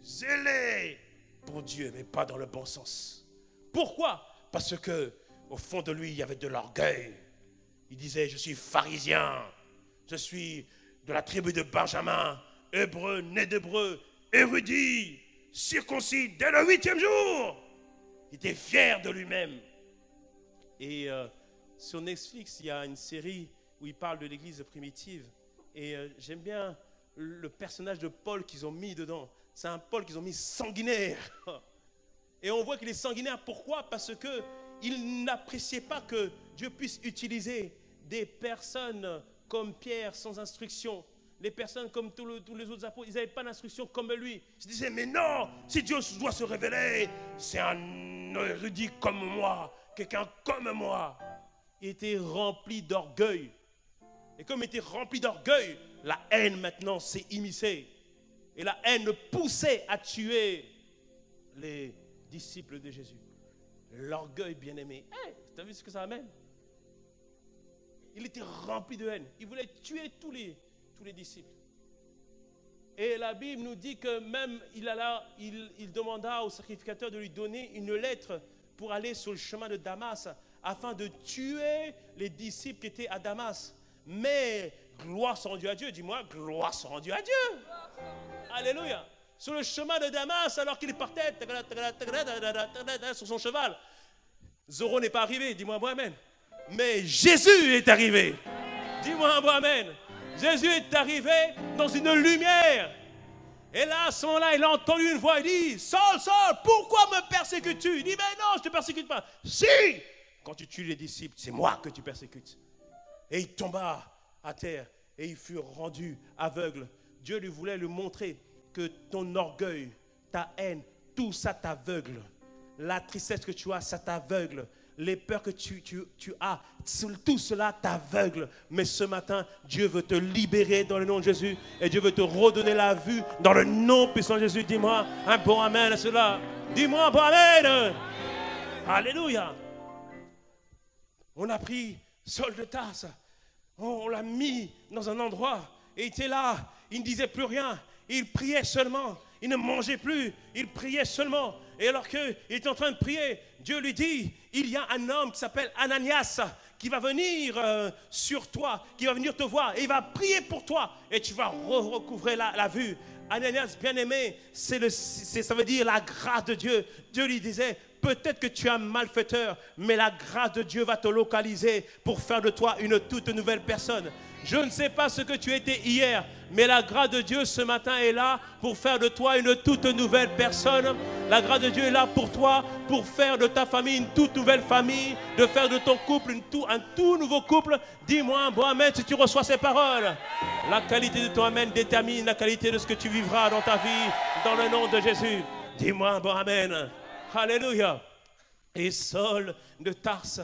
Speaker 1: zélé pour Dieu, mais pas dans le bon sens. Pourquoi? Parce que au fond de lui, il y avait de l'orgueil. Il disait, je suis pharisien, je suis de la tribu de Benjamin, hébreu, né d'hébreu, érudit, circoncis dès le 8e jour. Il était fier de lui-même. Et sur Netflix, il y a une série où il parle de l'église primitive. Et j'aime bien le personnage de Paul qu'ils ont mis dedans. C'est un Paul qu'ils ont mis sanguinaire. Et on voit qu'il est sanguinaire. Pourquoi? Parce qu'il n'appréciait pas que Dieu puisse utiliser des personnes comme Pierre sans instruction. Les personnes comme tous les autres apôtres, ils n'avaient pas d'instruction comme lui. Ils se disaient, mais non, si Dieu doit se révéler, c'est un érudit comme moi, quelqu'un comme moi. Il était rempli d'orgueil. Et comme il était rempli d'orgueil, la haine maintenant s'est immiscée. Et la haine le poussait à tuer les disciples de Jésus. L'orgueil, bien-aimé. Hey, tu as vu ce que ça amène? Il était rempli de haine. Il voulait tuer tous les disciples. Et la Bible nous dit que même il demanda au sacrificateur de lui donner une lettre pour aller sur le chemin de Damas afin de tuer les disciples qui étaient à Damas. Mais gloire soit rendue à Dieu. Dis-moi, gloire soit rendue à Dieu. Alléluia. Sur le chemin de Damas, alors qu'il partait sur son cheval, Zoro n'est pas arrivé. Dis-moi un bon amen. Mais Jésus est arrivé. Dis-moi un bon amen. Jésus est arrivé dans une lumière. Et là, à ce moment-là, il a entendu une voix. Il dit, Saul, Saul, pourquoi me persécutes-tu? Il dit, mais non, je ne te persécute pas. Si, quand tu tues les disciples, c'est moi que tu persécutes. Et il tomba à terre et il fut rendu aveugle. Dieu lui voulait lui montrer que ton orgueil, ta haine, tout ça t'aveugle. La tristesse que tu as, ça t'aveugle. Les peurs que tu as, tout cela t'aveugle. Mais ce matin, Dieu veut te libérer dans le nom de Jésus. Et Dieu veut te redonner la vue dans le nom puissant de Jésus. Dis-moi un bon amen à cela. Dis-moi un bon amen. Alléluia. On a pris Saul de Tarse. On l'a mis dans un endroit. Et il était là. Il ne disait plus rien. Il priait seulement. Il ne mangeait plus, il priait seulement. Et alors qu'il est en train de prier, Dieu lui dit, il y a un homme qui s'appelle Ananias qui va venir sur toi, qui va venir te voir et il va prier pour toi et tu vas recouvrer la vue. Ananias, bien-aimé, ça veut dire la grâce de Dieu. Dieu lui disait, peut-être que tu es un malfaiteur, mais la grâce de Dieu va te localiser pour faire de toi une toute nouvelle personne. Je ne sais pas ce que tu étais hier, mais la grâce de Dieu ce matin est là pour faire de toi une toute nouvelle personne. La grâce de Dieu est là pour toi, pour faire de ta famille une toute nouvelle famille, de faire de ton couple un tout nouveau couple. Dis-moi un bon amen si tu reçois ces paroles. La qualité de ton amen détermine la qualité de ce que tu vivras dans ta vie, dans le nom de Jésus. Dis-moi un bon amen. Alléluia. Et Saul de Tarse,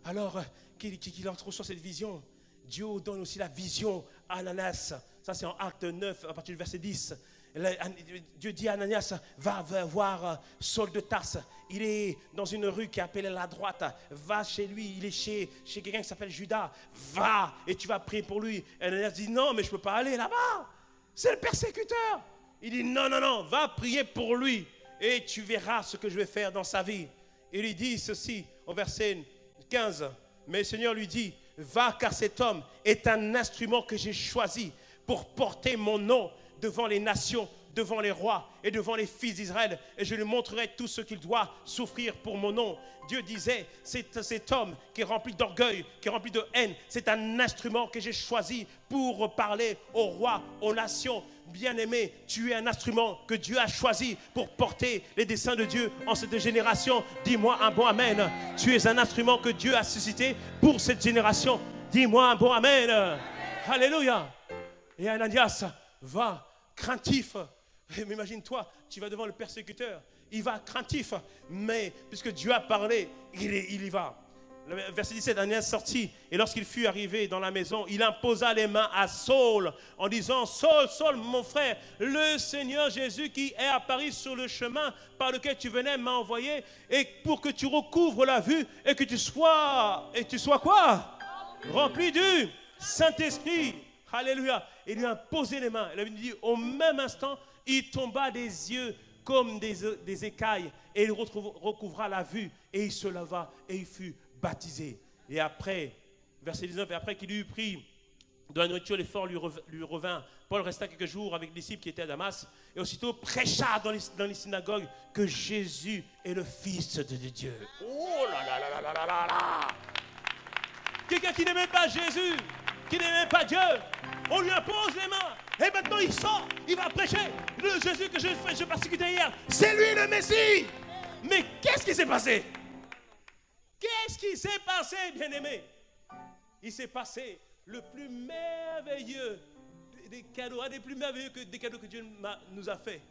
Speaker 1: alors qu'il reçoit cette vision, Dieu donne aussi la vision à Ananias. Ça, c'est en Acte 9, à partir du verset 10. Dieu dit à Ananias, va voir Saul de Tarse. Il est dans une rue qui est appelée la droite. Va chez lui. Il est chez quelqu'un qui s'appelle Judas. Va et tu vas prier pour lui. Et Ananias dit, non, mais je ne peux pas aller là-bas. C'est le persécuteur. Il dit, non, va prier pour lui. Et tu verras ce que je vais faire dans sa vie. Il lui dit ceci au verset 15. Mais le Seigneur lui dit, va car cet homme est un instrument que j'ai choisi pour porter mon nom devant les nations, devant les rois et devant les fils d'Israël. Et je lui montrerai tout ce qu'il doit souffrir pour mon nom. Dieu disait, cet homme qui est rempli d'orgueil, qui est rempli de haine, c'est un instrument que j'ai choisi pour parler aux rois, aux nations. Bien-aimé, tu es un instrument que Dieu a choisi pour porter les desseins de Dieu en cette génération. Dis-moi un bon amen. Tu es un instrument que Dieu a suscité pour cette génération. Dis-moi un bon amen. Alléluia. Et Ananias va craintif. Mais imagine-toi, tu vas devant le persécuteur. Il va craintif, mais puisque Dieu a parlé, il y va. Le verset 17, Ananias sortit, et lorsqu'il fut arrivé dans la maison, il imposa les mains à Saul, en disant, Saul, Saul, mon frère, le Seigneur Jésus qui est apparu sur le chemin par lequel tu venais m'a envoyé, et pour que tu recouvres la vue, et que tu sois quoi? Rempli du Saint-Esprit. Alléluia. Il lui a posé les mains. Il lui dit, au même instant, il tomba des yeux comme des écailles, et il recouvra la vue, et il se leva, et il fut baptisé. Et après, verset 19, et après qu'il eut pris de la nourriture, l'effort lui revint. Paul resta quelques jours avec les disciples qui étaient à Damas, et aussitôt prêcha dans les synagogues que Jésus est le Fils de Dieu. Oh là là là là là là là! Quelqu'un qui n'aimait pas Jésus, qui n'aimait pas Dieu, on lui impose les mains. Et maintenant il sort, il va prêcher. Le Jésus que je persécutais hier, c'est lui le Messie. Mais qu'est-ce qui s'est passé? Qu'est-ce qui s'est passé, bien-aimé? Il s'est passé le plus merveilleux des cadeaux, un des plus merveilleux des cadeaux que Dieu nous a fait.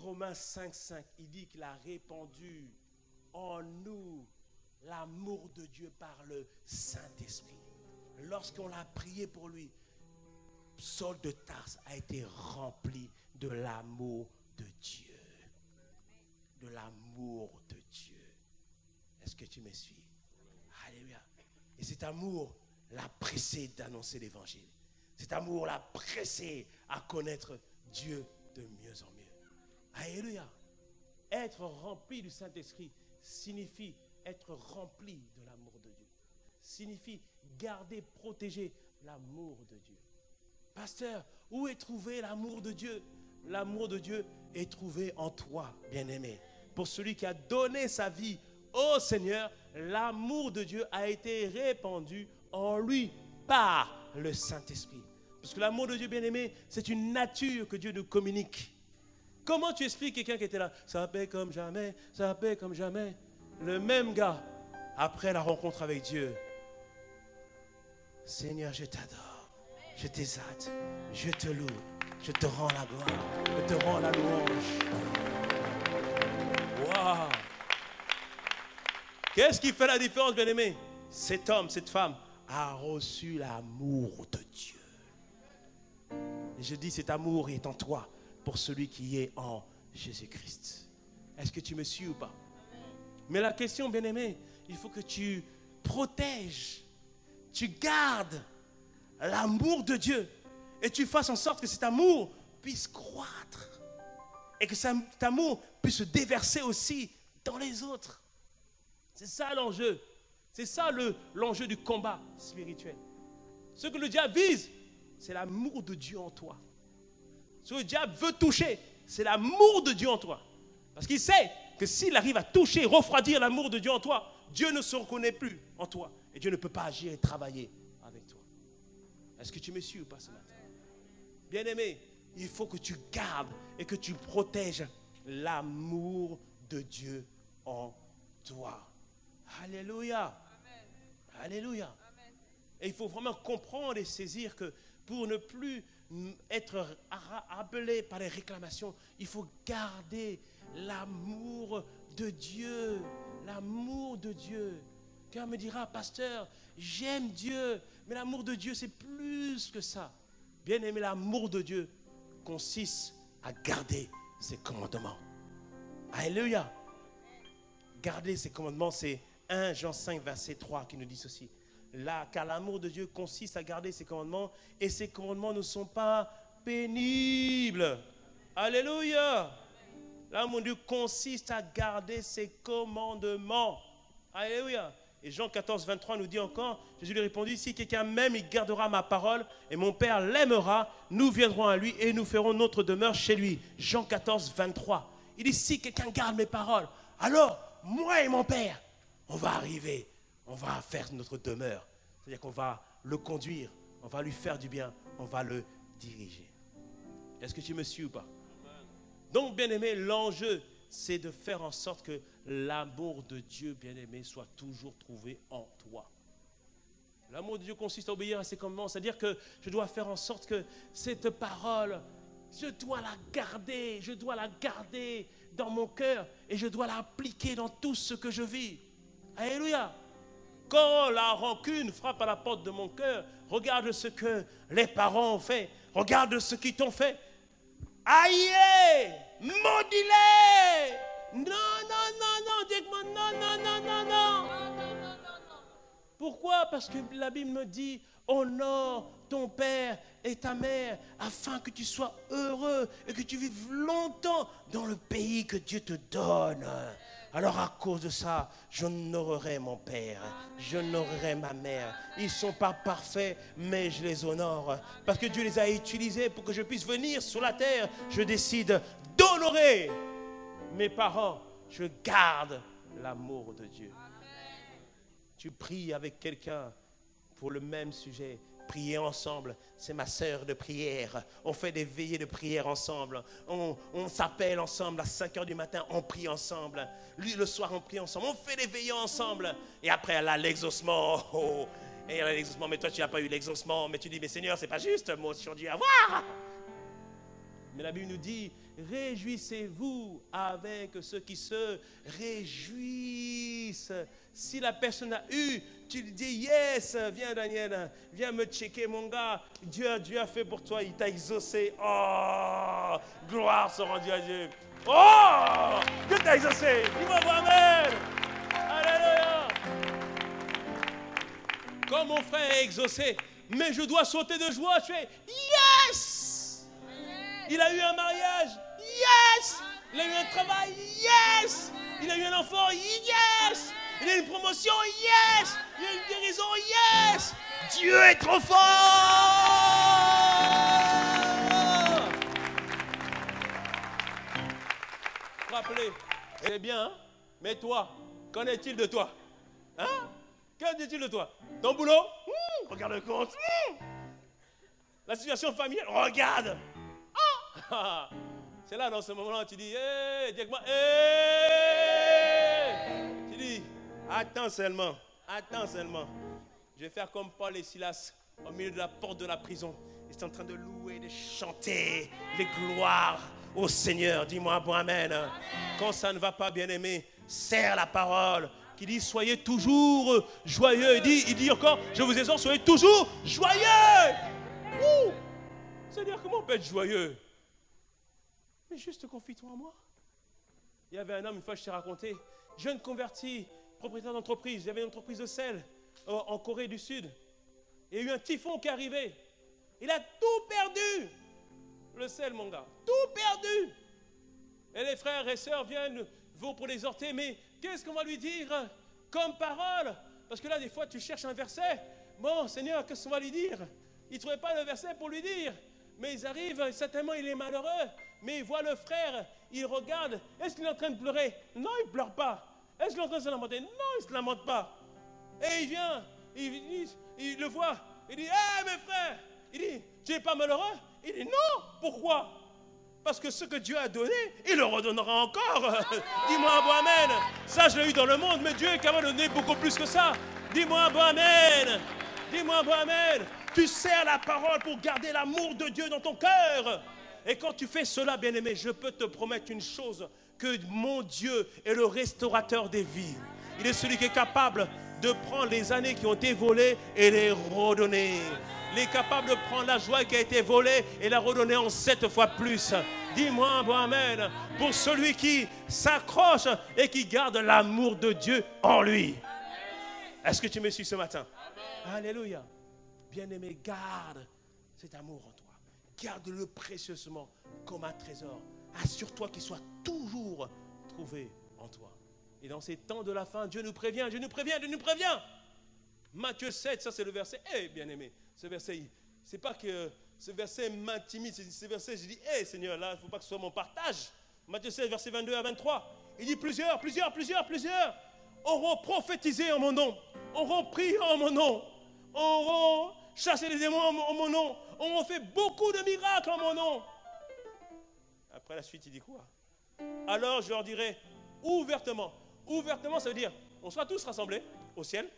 Speaker 1: Romains 5,5, il dit qu'il a répandu en nous l'amour de Dieu par le Saint-Esprit. Lorsqu'on l'a prié pour lui, Saul de Tarse a été rempli de l'amour de Dieu. De l'amour de Dieu. Est-ce que tu me suis? Alléluia. Et cet amour l'a pressé d'annoncer l'évangile. Cet amour l'a pressé à connaître Dieu de mieux en mieux. Alléluia. Être rempli du Saint-Esprit signifie être rempli de l'amour de Dieu. Signifie garder, protéger l'amour de Dieu. Pasteur, où est trouvé l'amour de Dieu? L'amour de Dieu est trouvé en toi, bien-aimé. Pour celui qui a donné sa vie au Seigneur, l'amour de Dieu a été répandu en lui par le Saint-Esprit. Parce que l'amour de Dieu, bien-aimé, c'est une nature que Dieu nous communique. Comment tu expliques quelqu'un qui était là? Ça paie comme jamais, ça paie comme jamais. Le même gars, après la rencontre avec Dieu, Seigneur, je t'adore, je t'exalte, je te loue, je te rends la gloire, je te rends la louange. Waouh! Qu'est-ce qui fait la différence, bien-aimé? Cet homme, cette femme a reçu l'amour de Dieu. Et je dis, cet amour est en toi pour celui qui est en Jésus-Christ. Est-ce que tu me suis ou pas? Mais la question, bien-aimé, il faut que tu protèges, tu gardes l'amour de Dieu et tu fasses en sorte que cet amour puisse croître. et que cet amour puisse se déverser aussi dans les autres. C'est ça l'enjeu. C'est ça l'enjeu du combat spirituel. Ce que le diable vise, c'est l'amour de Dieu en toi. Ce que le diable veut toucher, c'est l'amour de Dieu en toi. Parce qu'il sait que s'il arrive à toucher, refroidir l'amour de Dieu en toi, Dieu ne se reconnaît plus en toi. Et Dieu ne peut pas agir et travailler avec toi. Est-ce que tu me suis ou pas ce matin? Bien-aimé, il faut que tu gardes et que tu protèges l'amour de Dieu en toi. Alléluia. Amen. Alléluia. Amen. Et il faut vraiment comprendre et saisir que pour ne plus être appelé par les réclamations, il faut garder l'amour de Dieu. L'amour de Dieu. Quelqu'un me dira, pasteur, j'aime Dieu, mais l'amour de Dieu, c'est plus que ça. Bien aimé, l'amour de Dieu consiste à garder ses commandements. Alléluia. Garder ses commandements, c'est 1 Jean 5, verset 3 qui nous dit ceci. Là, car l'amour de Dieu consiste à garder ses commandements et ses commandements ne sont pas pénibles. Alléluia. L'amour de Dieu consiste à garder ses commandements. Alléluia. Et Jean 14, 23 nous dit encore, Jésus lui répondit, si quelqu'un m'aime, il gardera ma parole et mon Père l'aimera, nous viendrons à lui et nous ferons notre demeure chez lui. Jean 14, 23. Il dit, si quelqu'un garde mes paroles, alors moi et mon Père, on va arriver, on va faire notre demeure. C'est-à-dire qu'on va le conduire, on va lui faire du bien, on va le diriger. Est-ce que tu me suis ou pas? Donc, bien-aimé, l'enjeu, c'est de faire en sorte que l'amour de Dieu, bien-aimé, soit toujours trouvé en toi. L'amour de Dieu consiste à obéir à ses commandements, c'est-à-dire que je dois faire en sorte que cette parole, je dois la garder dans mon cœur et je dois l'appliquer dans tout ce que je vis. Alléluia. Quand la rancune frappe à la porte de mon cœur, regarde ce que les parents ont fait, regarde ce qu'ils t'ont fait. Aïe, maudis-les. Non, dis-moi non. Pourquoi? Parce que la Bible me dit, honore ton père et ta mère afin que tu sois heureux et que tu vives longtemps dans le pays que Dieu te donne. Alors à cause de ça, j'honorerai mon père, j'honorerai ma mère. Ils ne sont pas parfaits, mais je les honore. Parce que Dieu les a utilisés pour que je puisse venir sur la terre. Je décide d'honorer mes parents. Je garde l'amour de Dieu. Tu pries avec quelqu'un pour le même sujet. Prier ensemble, c'est ma sœur de prière. On fait des veillées de prière ensemble. On s'appelle ensemble à 5 h du matin, on prie ensemble. Lui, le soir, on prie ensemble. On fait des veillées ensemble. Et après, elle a l'exaucement. Oh. Et elle a l'exaucement, mais toi, tu n'as pas eu l'exaucement. Mais tu dis, mais Seigneur, c'est pas juste. Moi aussi, on dit avoir. Mais la Bible nous dit, réjouissez-vous avec ceux qui se réjouissent. Si la personne a eu, tu lui dis, yes, viens Daniel, viens me checker mon gars. Dieu a fait pour toi, il t'a exaucé. Oh, gloire soit rendue à Dieu. Oh, Dieu t'a exaucé. Dis-moi amen. Alléluia. Quand mon frère est exaucé, mais je dois sauter de joie, je fais, yes. Il a eu un mariage, yes. Il a eu un travail, yes. Il a eu un enfant, yes. Il a eu une promotion, yes. Il a eu une guérison, yes. Dieu est trop fort. Rappelez, c'est bien, hein? Mais toi, qu'en est-il de toi? Hein? Qu'en est-il de toi? Ton boulot? Regarde le compte. La situation familiale? Regarde. Ah. C'est là, dans ce moment-là, tu dis, hé, dis moi, hé. Tu dis, attends seulement. Je vais faire comme Paul et Silas au milieu de la porte de la prison. Ils sont en train de louer, de chanter les gloires au Seigneur. Dis-moi bon amen. Quand ça ne va pas, bien-aimé, serre la parole qui dit, soyez toujours joyeux. Il dit encore, je vous exhorte, soyez toujours joyeux. C'est-à-dire, comment on peut être joyeux? Mais juste confie-toi en moi. Il y avait un homme, une fois je t'ai raconté, jeune converti, propriétaire d'entreprise. Il y avait une entreprise de sel en Corée du Sud. Il y a eu un typhon qui est arrivé. Il a tout perdu. Le sel, mon gars. Tout perdu. les frères et sœurs vont pour l'exhorter, mais qu'est-ce qu'on va lui dire comme parole? Parce que là, des fois, tu cherches un verset. Bon, Seigneur, qu'est-ce qu'on va lui dire? Ils ne trouvaient pas le verset pour lui dire. Mais ils arrivent, certainement, il est malheureux. Mais il voit le frère, il regarde. Est-ce qu'il est en train de pleurer? Non, il ne pleure pas. Est-ce qu'il est en train de se lamenter? Non, il ne se lamente pas. Et il vient, il le voit. Il dit, hé, mes frères! Il dit, tu n'es pas malheureux? Il dit, non. Pourquoi? Parce que ce que Dieu a donné, il le redonnera encore. Dis-moi un bon amen. Ça, je l'ai eu dans le monde, mais Dieu est capable de donner beaucoup plus que ça. Dis-moi un bon amen. Dis-moi un bon amen. Tu sers la parole pour garder l'amour de Dieu dans ton cœur. Et quand tu fais cela, bien-aimé, je peux te promettre une chose, que mon Dieu est le restaurateur des vies. Il est celui qui est capable de prendre les années qui ont été volées et les redonner. Il est capable de prendre la joie qui a été volée et la redonner en 7 fois plus. Dis-moi un bon amen. Pour celui qui s'accroche et qui garde l'amour de Dieu en lui. Est-ce que tu me suis ce matin? Amen. Alléluia. Bien-aimé, garde cet amour en toi. Garde-le précieusement comme un trésor. Assure-toi qu'il soit toujours trouvé en toi. Et dans ces temps de la fin, Dieu nous prévient, Dieu nous prévient, Dieu nous prévient. Matthieu 7, ça c'est le verset. Bien-aimé, ce verset, c'est pas que ce verset m'intimide, ce verset, je dis, Seigneur, là, il ne faut pas que ce soit mon partage. Matthieu 7, verset 22 à 23. Il dit, plusieurs auront prophétisé en mon nom, auront prié en mon nom, auront chassé les démons en mon nom, auront fait beaucoup de miracles en mon nom. Après la suite, il dit quoi? Alors je leur dirai ouvertement. Ouvertement, ça veut dire, on sera tous rassemblés au ciel.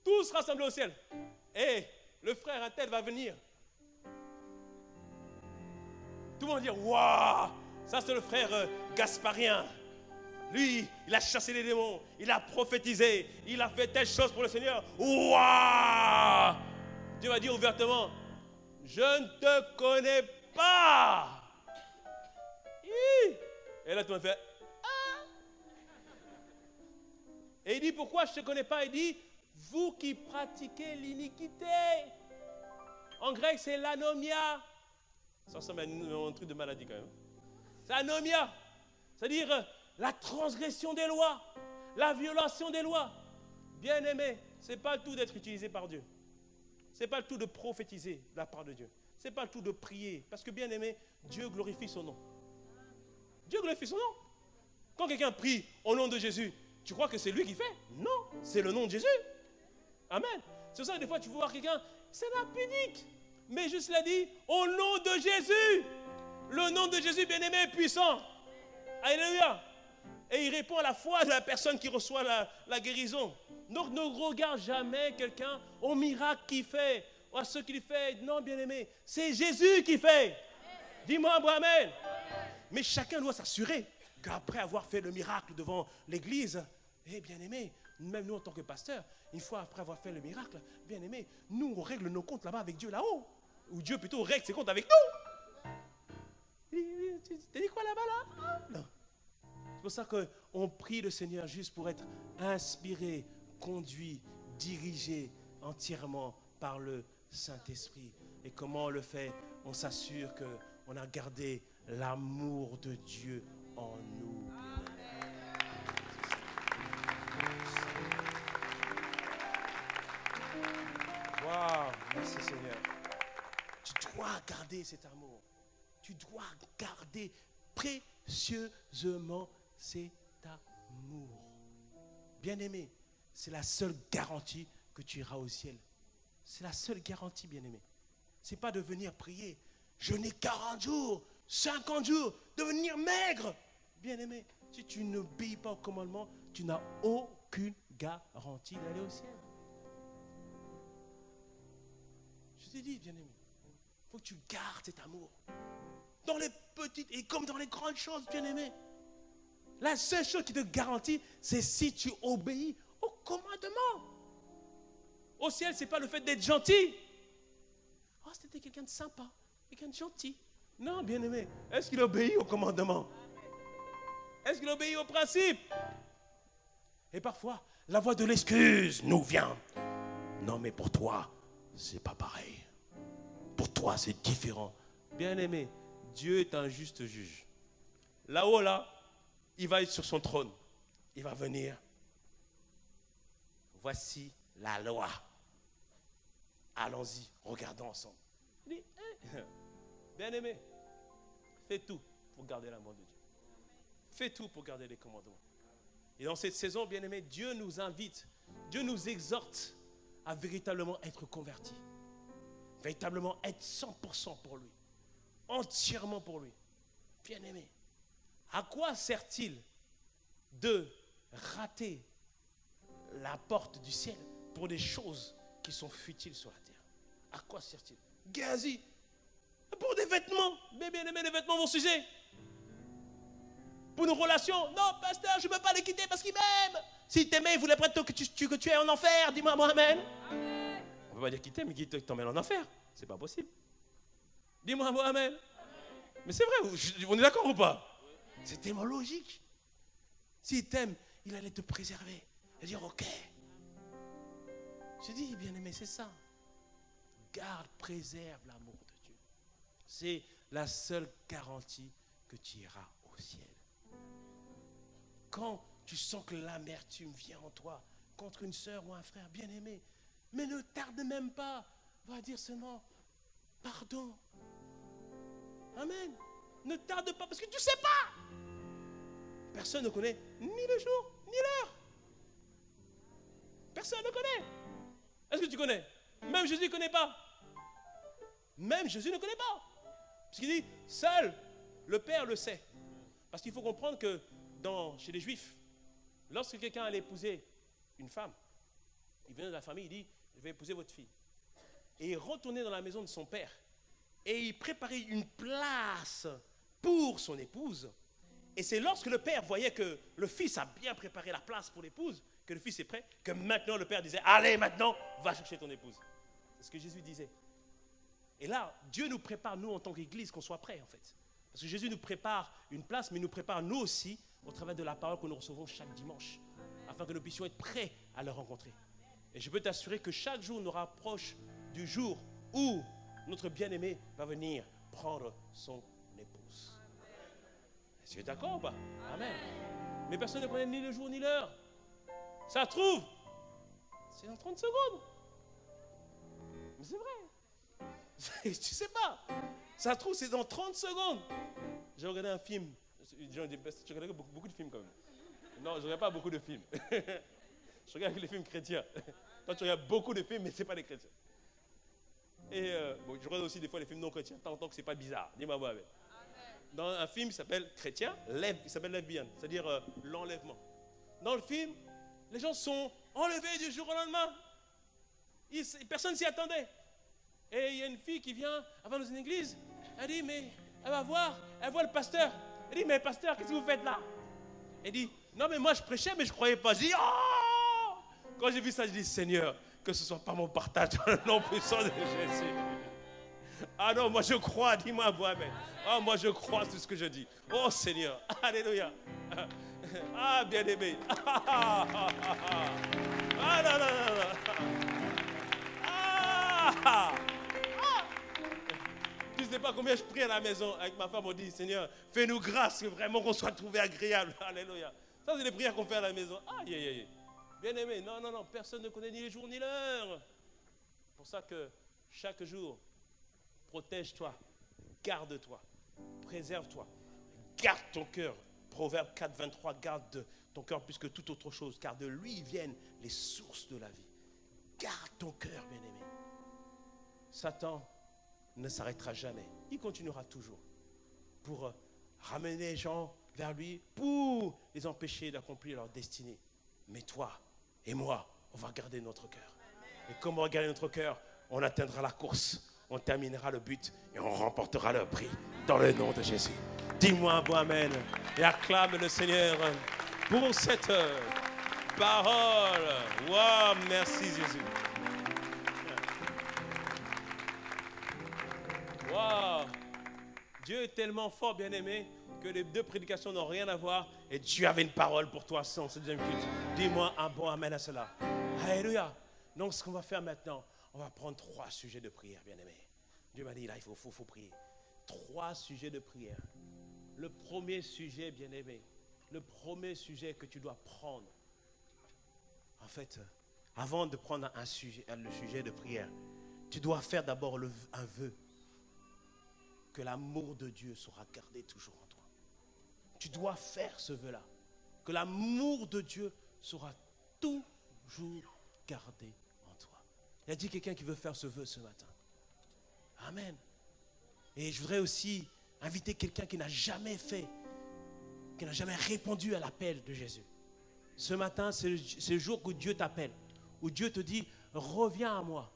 Speaker 1: Tous rassemblés au ciel. Et le frère un tel va venir. Tout le monde va dire, waouh, ça c'est le frère Gasparien. Lui, il a chassé les démons, il a prophétisé, il a fait telle chose pour le Seigneur. Waouh! Dieu va dire ouvertement, je ne te connais pas. Et là, tout le monde fait, ah. Et il dit, pourquoi je ne te connais pas? Il dit, vous qui pratiquez l'iniquité. En grec, c'est l'anomia. Ça ressemble à un truc de maladie quand même. C'est anomia. C'est-à-dire la transgression des lois, la violation des lois. Bien-aimé, ce n'est pas le tout d'être utilisé par Dieu. Ce n'est pas le tout de prophétiser de la part de Dieu. Ce n'est pas le tout de prier. Parce que bien-aimé, Dieu glorifie son nom. Dieu glorifie son nom. Quand quelqu'un prie au nom de Jésus, tu crois que c'est lui qui fait? Non, c'est le nom de Jésus. Amen. C'est pour ça que des fois tu veux voir quelqu'un, c'est impudique. Mais juste l'a dit, au nom de Jésus. Le nom de Jésus, bien-aimé, est puissant. Alléluia. Et il répond à la foi de la personne qui reçoit la guérison. Donc ne regarde jamais quelqu'un au miracle qu'il fait, ou à ce qu'il fait. Non, bien-aimé, c'est Jésus qui fait. Dis-moi un bon amen. Mais chacun doit s'assurer qu'après avoir fait le miracle devant l'église, bien-aimé, même nous en tant que pasteurs, une fois après avoir fait le miracle, bien-aimé, nous on règle nos comptes là-bas avec Dieu là-haut. Ou Dieu plutôt règle ses comptes avec nous. T'as dit quoi là-bas là? Non. C'est pour ça qu'on prie le Seigneur juste pour être inspiré, conduit, dirigé entièrement par le Saint-Esprit. Et comment on le fait? On s'assure qu'on a gardé l'amour de Dieu en nous. Waouh, merci Seigneur. Tu dois garder cet amour. Tu dois garder précieusement cet amour. Bien-aimé, c'est la seule garantie que tu iras au ciel. C'est la seule garantie, bien-aimé. Ce n'est pas de venir prier. Je n'ai 40 jours, 50 jours, devenir maigre. Bien-aimé, si tu n'obéis pas au commandement, tu n'as aucune garantie d'aller au ciel. Je t'ai dit, bien-aimé, il faut que tu gardes cet amour. Dans les petites et comme dans les grandes choses, bien-aimé. La seule chose qui te garantit, c'est si tu obéis au commandement. Au ciel, ce n'est pas le fait d'être gentil. Oh, c'était quelqu'un de sympa, quelqu'un de gentil. Non, bien-aimé, est-ce qu'il obéit au commandement? Est-ce qu'il obéit au principe? Et parfois, la voix de l'excuse nous vient. Non, mais pour toi, c'est pas pareil. Pour toi, c'est différent. Bien-aimé, Dieu est un juste juge. Là-haut, là, il va être sur son trône. Il va venir. Voici la loi. Allons-y, regardons ensemble. Il dit, bien-aimé, fais tout pour garder l'amour de Dieu. Fais tout pour garder les commandements. Et dans cette saison, bien-aimé, Dieu nous invite, Dieu nous exhorte à véritablement être convertis. Véritablement être 100% pour lui. Entièrement pour lui. Bien-aimé, à quoi sert-il de rater la porte du ciel pour des choses qui sont futiles sur la terre? À quoi sert-il? Gazi, pour des vêtements. Mais bien aimé, les vêtements vont s'user. Pour une relation, non, pasteur, je ne peux pas les quitter parce qu'il m'aime. S'il t'aimait, il voulait pas que tu es en enfer. Dis-moi, amen. Amen. On ne peut pas dire qu'il t'aime, mais qu'il t'emmène en enfer. C'est pas possible. Dis-moi, amen. Amen. Mais c'est vrai, on est d'accord ou pas? C'est tellement logique. S'il t'aime, il allait te préserver. Et dire, ok. Je dis, bien aimé, c'est ça. Garde, préserve l'amour de Dieu. C'est la seule garantie que tu iras au ciel. Quand tu sens que l'amertume vient en toi contre une sœur ou un frère bien aimé, mais ne tarde même pas, va dire seulement pardon. Amen. Ne tarde pas parce que tu ne sais pas. Personne ne connaît ni le jour ni l'heure. Personne ne connaît. Est-ce que tu connais? Même Jésus ne connaît pas. Même Jésus ne connaît pas. Parce qu'il dit, seul le Père le sait. Parce qu'il faut comprendre que chez les Juifs, lorsque quelqu'un allait épouser une femme, il venait de la famille, il dit, je vais épouser votre fille. Et il retournait dans la maison de son père. Et il préparait une place pour son épouse. Et c'est lorsque le père voyait que le fils a bien préparé la place pour l'épouse, que le fils est prêt, que maintenant le père disait, allez maintenant, va chercher ton épouse. C'est ce que Jésus disait. Et là, Dieu nous prépare, nous en tant qu'Église, qu'on soit prêts en fait. Parce que Jésus nous prépare une place, mais il nous prépare nous aussi au travers de la parole que nous recevons chaque dimanche, afin que nous puissions être prêts à le rencontrer. Et je peux t'assurer que chaque jour nous rapproche du jour où notre bien-aimé va venir prendre son épouse. Est-ce que tu es d'accord ou pas? Amen. Mais personne ne connaît ni le jour ni l'heure. Ça trouve, c'est dans 30 secondes. Mais c'est vrai. Tu sais pas. Ça trouve, c'est dans 30 secondes. J'ai regardé un film. Tu regardes beaucoup de films quand même. Non, je ne regarde pas beaucoup de films. Je regarde les films chrétiens. Toi, tu regardes beaucoup de films, mais ce n'est pas les chrétiens. Et bon, je regarde aussi des fois les films non chrétiens, tant que ce n'est pas bizarre. Dis-moi, moi, dans un film qui s'appelle Chrétien, il s'appelle Lesbian, c'est-à-dire l'enlèvement. Dans le film, les gens sont enlevés du jour au lendemain. Personne ne s'y attendait. Et il y a une fille qui vient avant dans une église. Elle dit, mais elle va voir, elle voit le pasteur. Elle dit, mais pasteur, qu'est-ce que vous faites là? Elle dit, non mais moi je prêchais, mais je ne croyais pas. Je dis, oh! Quand j'ai vu ça, je dis, Seigneur, que ce ne soit pas mon partage dans le nom puissant de Jésus. Ah non, moi je crois, dis-moi moi-même. Ah, moi je crois tout ce que je dis. Oh Seigneur, alléluia. Ah, bien-aimé. Ah, non, non, non, non. Ah. Tu ne sais pas combien je prie à la maison avec ma femme, on dit, Seigneur, fais-nous grâce, que vraiment qu'on soit trouvé agréable. Alléluia. Ça, c'est les prières qu'on fait à la maison. Aïe, aïe, aïe. Bien-aimé, non, non, non, personne ne connaît ni les jours ni l'heure. C'est pour ça que chaque jour, protège-toi, garde-toi, préserve-toi, garde ton cœur. Proverbe 4, 23, garde ton cœur plus que toute autre chose, car de lui viennent les sources de la vie. Garde ton cœur, bien-aimé. Satan ne s'arrêtera jamais. Il continuera toujours pour ramener les gens vers lui, pour les empêcher d'accomplir leur destinée. Mais toi et moi, on va garder notre cœur. Et comme on va garder notre cœur, on atteindra la course, on terminera le but et on remportera le prix dans le nom de Jésus. Dis-moi un bon amen et acclame le Seigneur pour cette parole. Wow, merci Jésus. Wow. Dieu est tellement fort, bien-aimé, que les deux prédications n'ont rien à voir et Dieu avait une parole pour toi sans ce deuxième culte. Dis-moi un bon amen à cela. Alléluia. Donc ce qu'on va faire maintenant, on va prendre 3 sujets de prière, bien-aimé. Dieu m'a dit là, il faut prier. 3 sujets de prière. le premier sujet, bien-aimé, le premier sujet que tu dois prendre, en fait, avant de prendre le sujet de prière, tu dois faire d'abord un vœu que l'amour de Dieu sera gardé toujours en toi. Tu dois faire ce vœu-là, que l'amour de Dieu sera toujours gardé en toi. Il y a dit quelqu'un qui veut faire ce vœu ce matin. Amen. Et je voudrais aussi inviter quelqu'un qui n'a jamais fait, qui n'a jamais répondu à l'appel de Jésus. Ce matin, c'est le jour où Dieu t'appelle, où Dieu te dit, reviens à moi.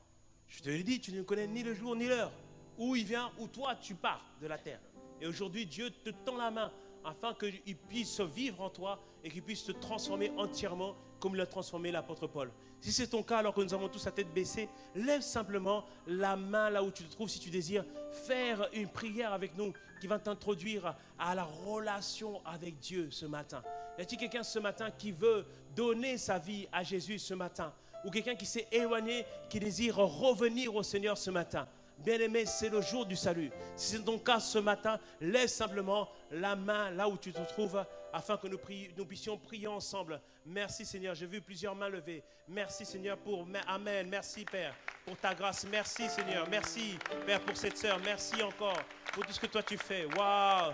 Speaker 1: Je te l'ai dit, tu ne connais ni le jour ni l'heure, où il vient, où toi tu pars de la terre. Et aujourd'hui, Dieu te tend la main afin qu'il puisse vivre en toi et qu'il puisse te transformer entièrement comme il a transformé l'apôtre Paul. Si c'est ton cas, alors que nous avons tous la tête baissée, lève simplement la main là où tu te trouves si tu désires faire une prière avec nous qui va t'introduire à la relation avec Dieu ce matin. Y a-t-il quelqu'un ce matin qui veut donner sa vie à Jésus ce matin? Ou quelqu'un qui s'est éloigné, qui désire revenir au Seigneur ce matin? Bien-aimé, c'est le jour du salut. Si c'est ton cas ce matin, lève simplement la main là où tu te trouves afin que nous puissions prier ensemble. Merci Seigneur, j'ai vu plusieurs mains levées. Merci Seigneur pour... Amen, merci Père pour ta grâce. Merci Seigneur, merci Père pour cette sœur. Merci encore pour tout ce que toi tu fais. Waouh!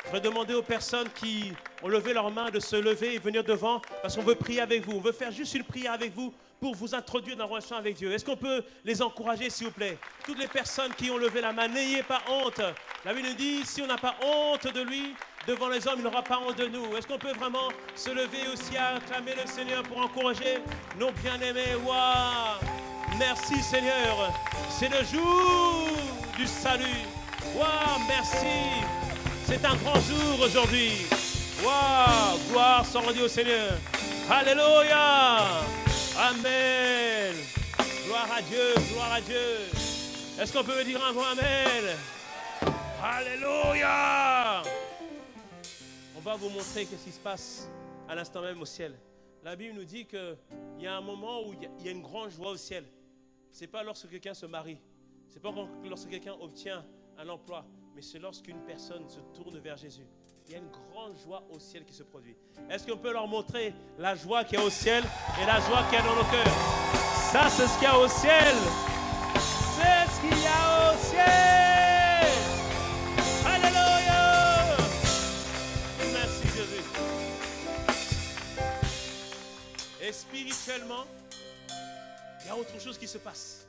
Speaker 1: Je vais demander aux personnes qui ont levé leurs mains de se lever et venir devant parce qu'on veut prier avec vous. On veut faire juste une prière avec vous pour vous introduire dans la relation avec Dieu. Est-ce qu'on peut les encourager, s'il vous plaît? Toutes les personnes qui ont levé la main, n'ayez pas honte. La Bible nous dit, si on n'a pas honte de lui, devant les hommes, il n'aura pas honte de nous. Est-ce qu'on peut vraiment se lever aussi à acclamer le Seigneur pour encourager nos bien-aimés? Waouh! Merci Seigneur. C'est le jour du salut. Waouh, merci. C'est un grand jour aujourd'hui. Waouh, gloire soit rendue au Seigneur. Alléluia. Amen. Gloire à Dieu, gloire à Dieu. Est-ce qu'on peut me dire un mot amen? Alléluia. On va vous montrer ce qui se passe à l'instant même au ciel. La Bible nous dit qu'il y a un moment où il y a une grande joie au ciel. Ce n'est pas lorsque quelqu'un se marie. Ce n'est pas lorsque quelqu'un obtient un emploi. Mais c'est lorsqu'une personne se tourne vers Jésus. Il y a une grande joie au ciel qui se produit. Est-ce qu'on peut leur montrer la joie qu'il y a au ciel et la joie qu'il y a dans nos cœurs? Ça, c'est ce qu'il y a au ciel. C'est ce qu'il y a au ciel. Alléluia. Merci Jésus. Et spirituellement, il y a autre chose qui se passe.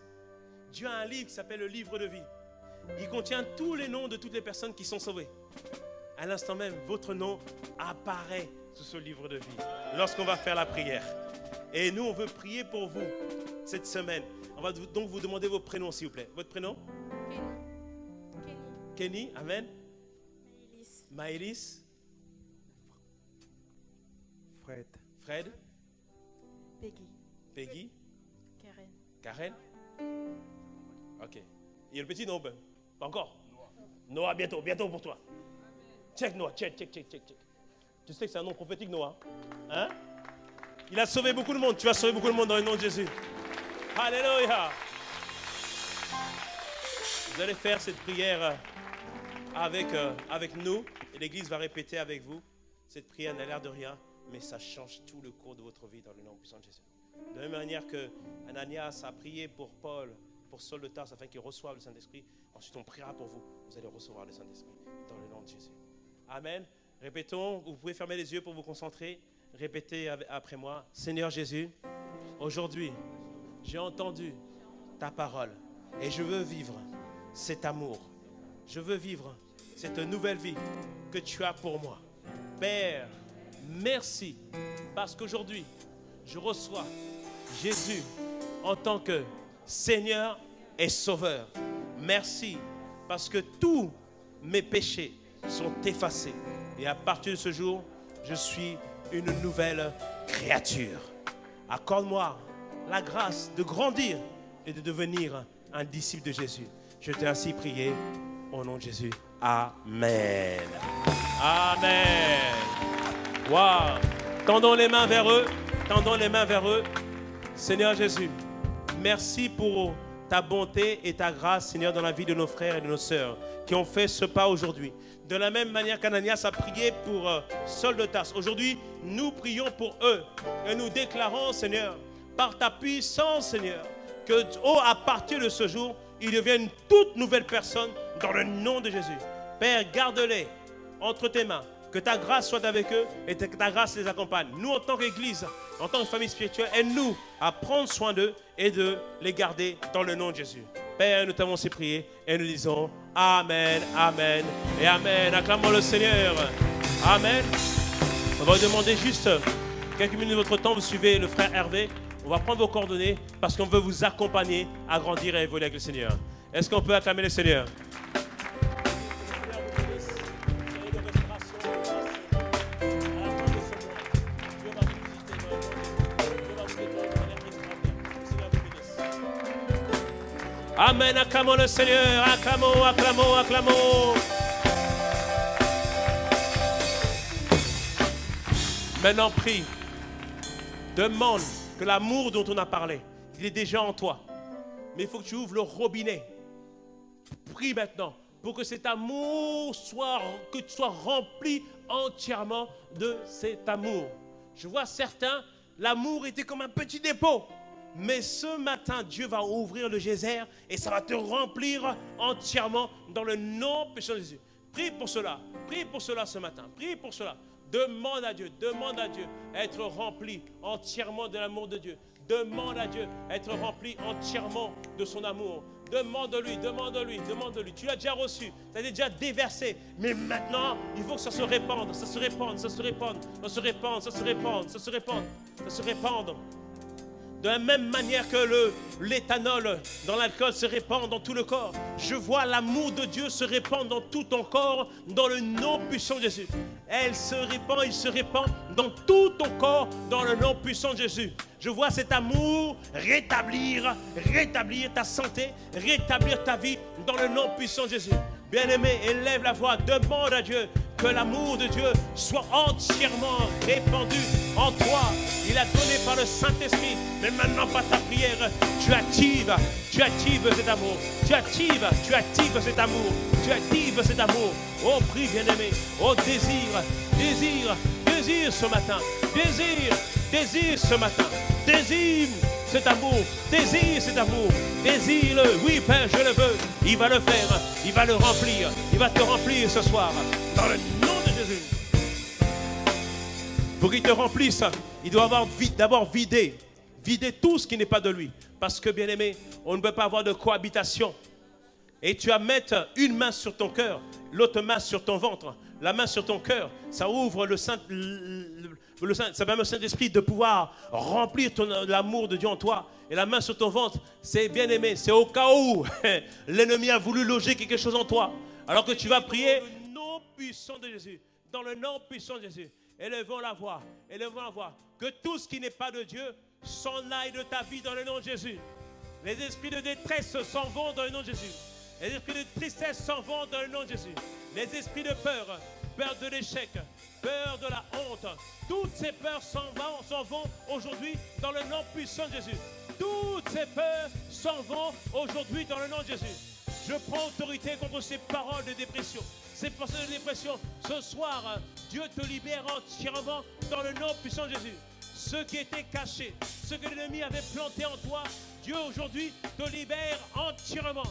Speaker 1: Dieu a un livre qui s'appelle le livre de vie. Il contient tous les noms de toutes les personnes qui sont sauvées. À l'instant même, votre nom apparaît sur ce livre de vie lorsqu'on va faire la prière. Et nous, on veut prier pour vous cette semaine. On va donc vous demander vos prénoms, s'il vous plaît. Votre prénom? Kenny. Amen. Maëlys. Fred. Peggy. Karen. Ok. Il y a le petit nom, pas encore. Noah, bientôt pour toi. Check Noah, check. Tu sais que c'est un nom prophétique, Noah. Hein? Il a sauvé beaucoup de monde. Tu vas sauver beaucoup de monde dans le nom de Jésus. Alléluia. Vous allez faire cette prière avec nous. Et l'Église va répéter avec vous. Cette prière n'a l'air de rien, mais ça change tout le cours de votre vie dans le nom puissant de Jésus. De la même manière que Ananias a prié pour Paul, pour Saul de Tarse, afin qu'il reçoive le Saint-Esprit. Ensuite, on priera pour vous. Vous allez recevoir le Saint-Esprit dans le nom de Jésus. Amen. Répétons. Vous pouvez fermer les yeux pour vous concentrer. Répétez après moi. Seigneur Jésus, aujourd'hui, j'ai entendu ta parole et je veux vivre cet amour. Je veux vivre cette nouvelle vie que tu as pour moi. Père, merci parce qu'aujourd'hui, je reçois Jésus en tant que Seigneur et Sauveur. Merci parce que tous mes péchés sont effacés. Et à partir de ce jour, je suis une nouvelle créature. Accorde-moi la grâce de grandir et de devenir un disciple de Jésus. Je t'ai ainsi prié au nom de Jésus. Amen. Amen. Wow. Tendons les mains vers eux. Tendons les mains vers eux. Seigneur Jésus, merci pour ta bonté et ta grâce, Seigneur, dans la vie de nos frères et de nos sœurs qui ont fait ce pas aujourd'hui. De la même manière qu'Ananias a prié pour Saul de Tarse. Aujourd'hui, nous prions pour eux et nous déclarons, Seigneur, par ta puissance, Seigneur, que à partir de ce jour, ils deviennent une toute nouvelle personne dans le nom de Jésus. Père, garde-les entre tes mains. Que ta grâce soit avec eux et que ta grâce les accompagne. Nous, en tant qu'Église, en tant que famille spirituelle, aide-nous à prendre soin d'eux et de les garder dans le nom de Jésus. Père, nous t'avons ainsi prié et nous disons Amen, Amen et Amen. Acclamons le Seigneur. Amen. On va vous demander juste quelques minutes de votre temps. Vous suivez le frère Hervé. On va prendre vos coordonnées parce qu'on veut vous accompagner à grandir et à évoluer avec le Seigneur. Est-ce qu'on peut acclamer le Seigneur? Amen, acclamons le Seigneur, acclamons, acclamons, acclamons. Maintenant, prie. Demande que l'amour dont on a parlé, il est déjà en toi. Mais il faut que tu ouvres le robinet. Prie maintenant pour que cet amour que tu sois rempli entièrement de cet amour. Je vois certains, l'amour était comme un petit dépôt. Mais ce matin, Dieu va ouvrir le geyser et ça va te remplir entièrement dans le nom puissant de Jésus. Prie pour cela ce matin. Prie pour cela. Demande à Dieu être rempli entièrement de l'amour de Dieu. Demande à Dieu être rempli entièrement de son amour. Demande-lui. Tu l'as déjà reçu, tu l'as déjà déversé. Mais maintenant, il faut que ça se répande, ça se répande. De la même manière que l'éthanol dans l'alcool se répand dans tout le corps, je vois l'amour de Dieu se répandre dans tout ton corps, dans le nom puissant de Jésus. Il se répand dans tout ton corps, dans le nom puissant de Jésus. Je vois cet amour rétablir ta santé, rétablir ta vie dans le nom puissant de Jésus. Bien-aimé, élève la voix, demande à Dieu que l'amour de Dieu soit entièrement répandu en toi. Il a donné par le Saint-Esprit, mais maintenant par ta prière, tu actives cet amour. Tu actives cet amour. Oh, prie, bien-aimé. Oh, désire ce matin. Désire ce matin. Désire cet amour. Désire-le. Oui, Père, je le veux. Il va le faire. Il va le remplir. Il va te remplir ce soir. Dans le nom de Jésus. Pour qu'il te remplisse, il doit avoir d'abord vider tout ce qui n'est pas de lui. Parce que, bien-aimé, on ne peut pas avoir de cohabitation. Et tu vas mettre une main sur ton cœur, l'autre main sur ton ventre, la main sur ton cœur. Ça ouvre ça permet au Saint-Esprit de pouvoir remplir l'amour de Dieu en toi. Et la main sur ton ventre, c'est bien-aimé, c'est au cas où l'ennemi a voulu loger quelque chose en toi. Alors que tu vas prier dans le nom puissant de Jésus. Dans le nom puissant de Jésus. Élevons la voix. Que tout ce qui n'est pas de Dieu s'en aille de ta vie dans le nom de Jésus. Les esprits de détresse s'en vont dans le nom de Jésus. Les esprits de tristesse s'en vont dans le nom de Jésus. Les esprits de peur de l'échec, peur de la honte, toutes ces peurs s'en vont aujourd'hui dans le nom puissant de Jésus. Toutes ces peurs s'en vont aujourd'hui dans le nom de Jésus. Je prends autorité contre ces paroles de dépression. Ces pensées de dépression, ce soir, Dieu te libère entièrement dans le nom puissant de Jésus. Ce qui était caché, ce que l'ennemi avait planté en toi, Dieu aujourd'hui te libère entièrement.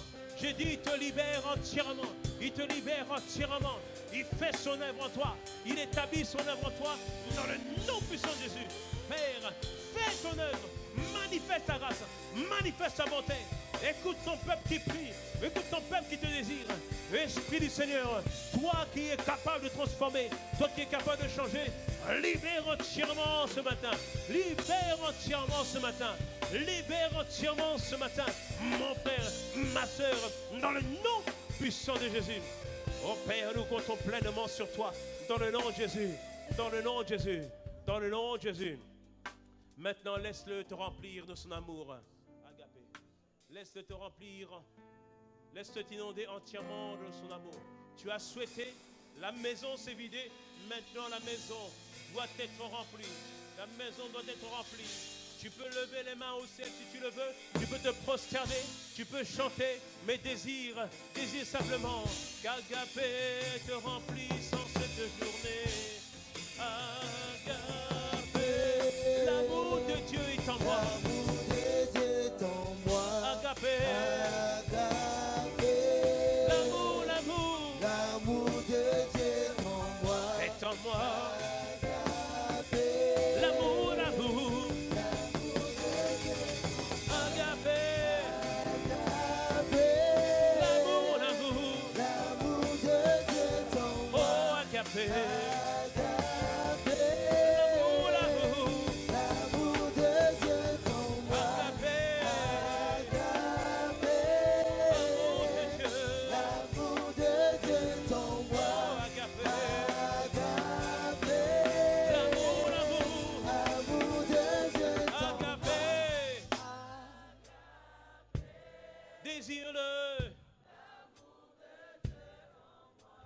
Speaker 1: J'ai dit, il te libère entièrement. Il te libère entièrement. Il fait son œuvre en toi. Il établit son œuvre en toi dans le nom puissant de Jésus. Père, fais ton œuvre. Manifeste ta grâce. Manifeste ta bonté. Écoute ton peuple qui prie. Écoute ton peuple qui te désire. Esprit du Seigneur, toi qui es capable de transformer, toi qui es capable de changer, libère entièrement ce matin. Libère entièrement ce matin. Libère entièrement ce matin. Mon frère, ma soeur, dans le nom puissant de Jésus. Oh Père, nous comptons pleinement sur toi. Dans le nom de Jésus. Dans le nom de Jésus. Dans le nom de Jésus. Maintenant, laisse-le te remplir de son amour. Agapé. Laisse-le te remplir. Laisse-le t'inonder entièrement de son amour. Tu as souhaité, la maison s'est vidée. Maintenant, la maison doit être remplie. La maison doit être remplie. Tu peux lever les mains au ciel si tu le veux. Tu peux te prosterner. Tu peux chanter. Mais désire simplement qu'Agapé te remplisse en cette journée. Agapé, l'amour de Dieu est en moi.
Speaker 2: L'amour de Dieu est en moi.
Speaker 1: Agapé,
Speaker 2: Agapé.
Speaker 1: l'amour, l'amour.
Speaker 2: L'amour de Dieu est en moi.
Speaker 1: Est en moi.
Speaker 2: Agapé.
Speaker 1: L'amour, l'amour. Agapé.
Speaker 2: Agapé.
Speaker 1: L'amour, l'amour.
Speaker 2: L'amour de Dieu est en moi.
Speaker 1: Oh, Agapé.
Speaker 2: Agapé.
Speaker 1: L'amour, l'amour.
Speaker 2: L'amour de Dieu est en moi.
Speaker 1: Agapé.
Speaker 2: Agapé.
Speaker 1: L'amour de Dieu.
Speaker 2: L'amour de Dieu est en moi.
Speaker 1: Oh, Agapé.
Speaker 2: Agapé.
Speaker 1: L'amour, l'amour.
Speaker 2: L'amour de Dieu est en moi.
Speaker 1: Agapé. Désire-le.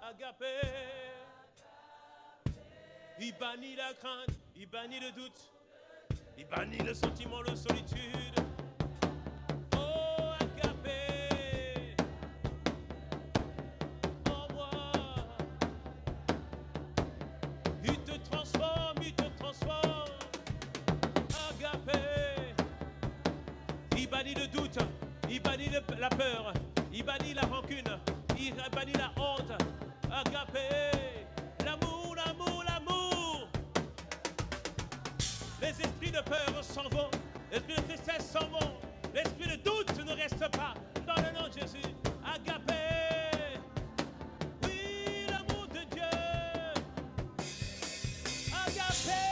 Speaker 1: Agapé. Il bannit la crainte, il bannit le doute, il bannit le sentiment de solitude. Oh, Agapé, en moi. Il te transforme, il te transforme. Agapé. Il bannit le doute, il bannit la peur, il bannit la rancune, il bannit la honte. Agapé, l'amour, l'amour, l'amour. Les esprits de peur s'en vont, les esprits de tristesse s'en vont, l'esprit de doute ne reste pas. Dans le nom de Jésus, Agapé. Oui, l'amour de Dieu. Agapé.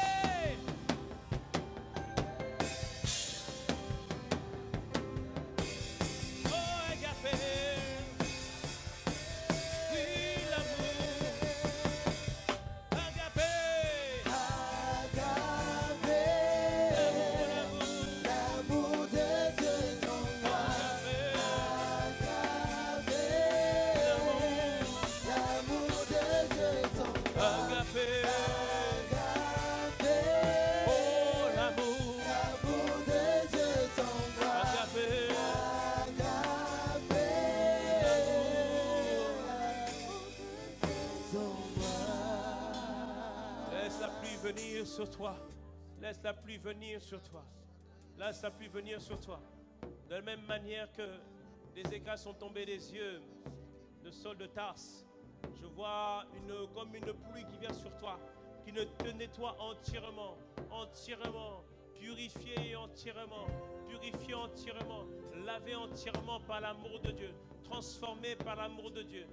Speaker 1: Oh, Agapé. Oui, l'amour. Agapé.
Speaker 2: Agapé.
Speaker 1: L'amour,
Speaker 2: L'amour de Dieu est en moi.
Speaker 1: Agapé.
Speaker 2: Agapé. L'amour de Dieu est en moi.
Speaker 1: Agapé.
Speaker 2: Agapé.
Speaker 1: Oh, l'amour.
Speaker 2: L'amour de Dieu est en moi.
Speaker 1: Agapé.
Speaker 2: Agapé. L'amour de Dieu est en moi.
Speaker 1: Laisse la pluie venir sur toi. Laisse la pluie venir sur toi. Laisse la pluie venir sur toi. De la même manière que les éclats sont tombés des yeux de Saul de Tarse, je vois comme une pluie qui vient sur toi, qui te nettoie entièrement, entièrement, purifié entièrement, lavé entièrement par l'amour de Dieu, transformé par l'amour de Dieu,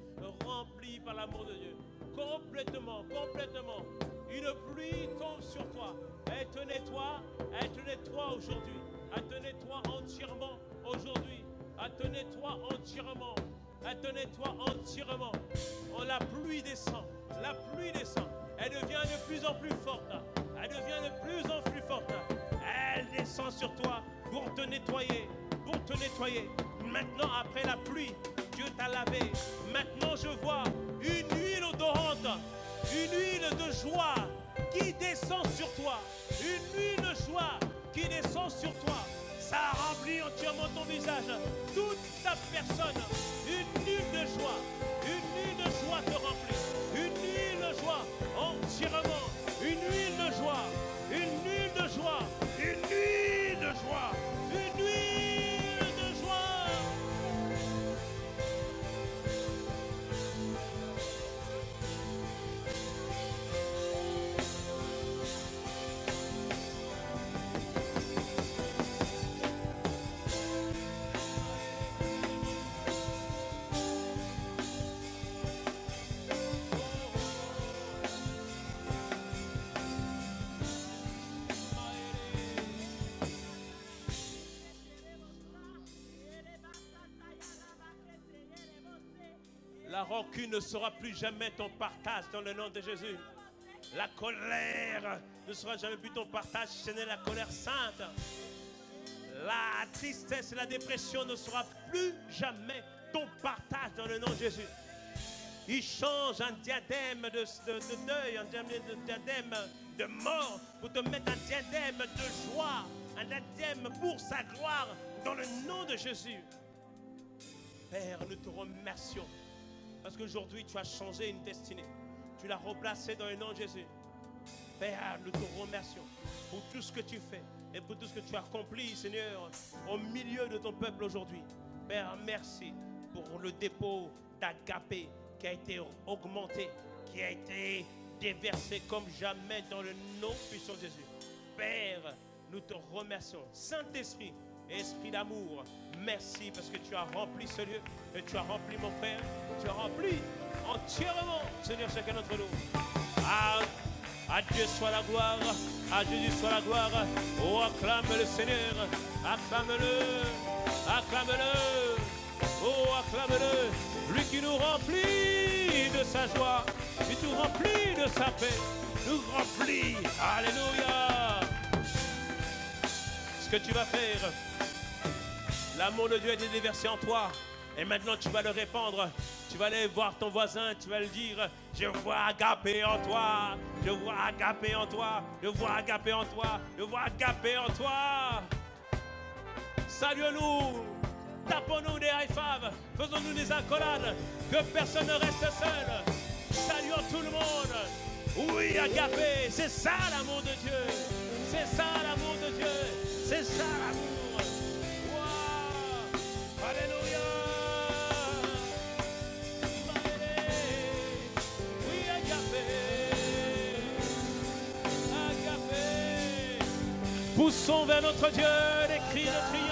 Speaker 1: rempli par l'amour de Dieu. Complètement, complètement. Une pluie tombe sur toi. Elle te nettoie aujourd'hui. Elle te nettoie entièrement aujourd'hui. Elle te nettoie entièrement. Elle te nettoie entièrement. Oh, la pluie descend. La pluie descend. Elle devient de plus en plus forte. Elle devient de plus en plus forte. Elle descend sur toi pour te nettoyer. Pour te nettoyer. Maintenant, après la pluie, Dieu t'a lavé. Maintenant, je vois une huile odorante, une huile de joie qui descend sur toi. Une huile de joie qui descend sur toi. Ça remplit entièrement ton visage, toute ta personne. Une huile de joie te remplit. Une huile de joie entièrement. Une huile de joie, une huile de joie, une huile de joie, une huile de joie. La rancune ne sera plus jamais ton partage dans le nom de Jésus. La colère ne sera jamais plus ton partage, ce n'est la colère sainte. La tristesse et la dépression ne sera plus jamais ton partage dans le nom de Jésus. Il change un diadème de deuil, un diadème de mort pour te mettre un diadème de joie, un adème pour sa gloire dans le nom de Jésus. Père, nous te remercions parce qu'aujourd'hui tu as changé une destinée. Tu l'as replacée dans le nom de Jésus. Père, nous te remercions pour tout ce que tu fais et pour tout ce que tu as accompli, Seigneur, au milieu de ton peuple aujourd'hui. Père, merci pour le dépôt d'agapé qui a été augmenté, qui a été déversé comme jamais dans le nom puissant de Jésus. Père, nous te remercions. Saint-Esprit, Esprit d'amour, merci parce que tu as rempli ce lieu et tu as rempli mon frère, tu as rempli entièrement, Seigneur, chacun d'entre nous. À Dieu soit la gloire, à Jésus soit la gloire. Oh, acclame le Seigneur, acclame-le, acclame-le, oh, acclame-le, lui qui nous remplit de sa joie, lui qui nous remplit de sa paix, nous remplit, alléluia. Ce que tu vas faire, l'amour de Dieu a été déversé en toi, et maintenant tu vas le répandre. Tu vas aller voir ton voisin, tu vas lui dire, je vois agapé en toi, je vois agapé en toi, je vois agapé en toi, je vois agapé en toi. Saluons-nous, tapons-nous des high five, faisons-nous des accolades, que personne ne reste seul. Saluons tout le monde. Oui, agapé, c'est ça l'amour de Dieu, c'est ça l'amour de Dieu, c'est ça l'amour. Wow. Alléluia. Poussons vers notre Dieu des cris de triomphe.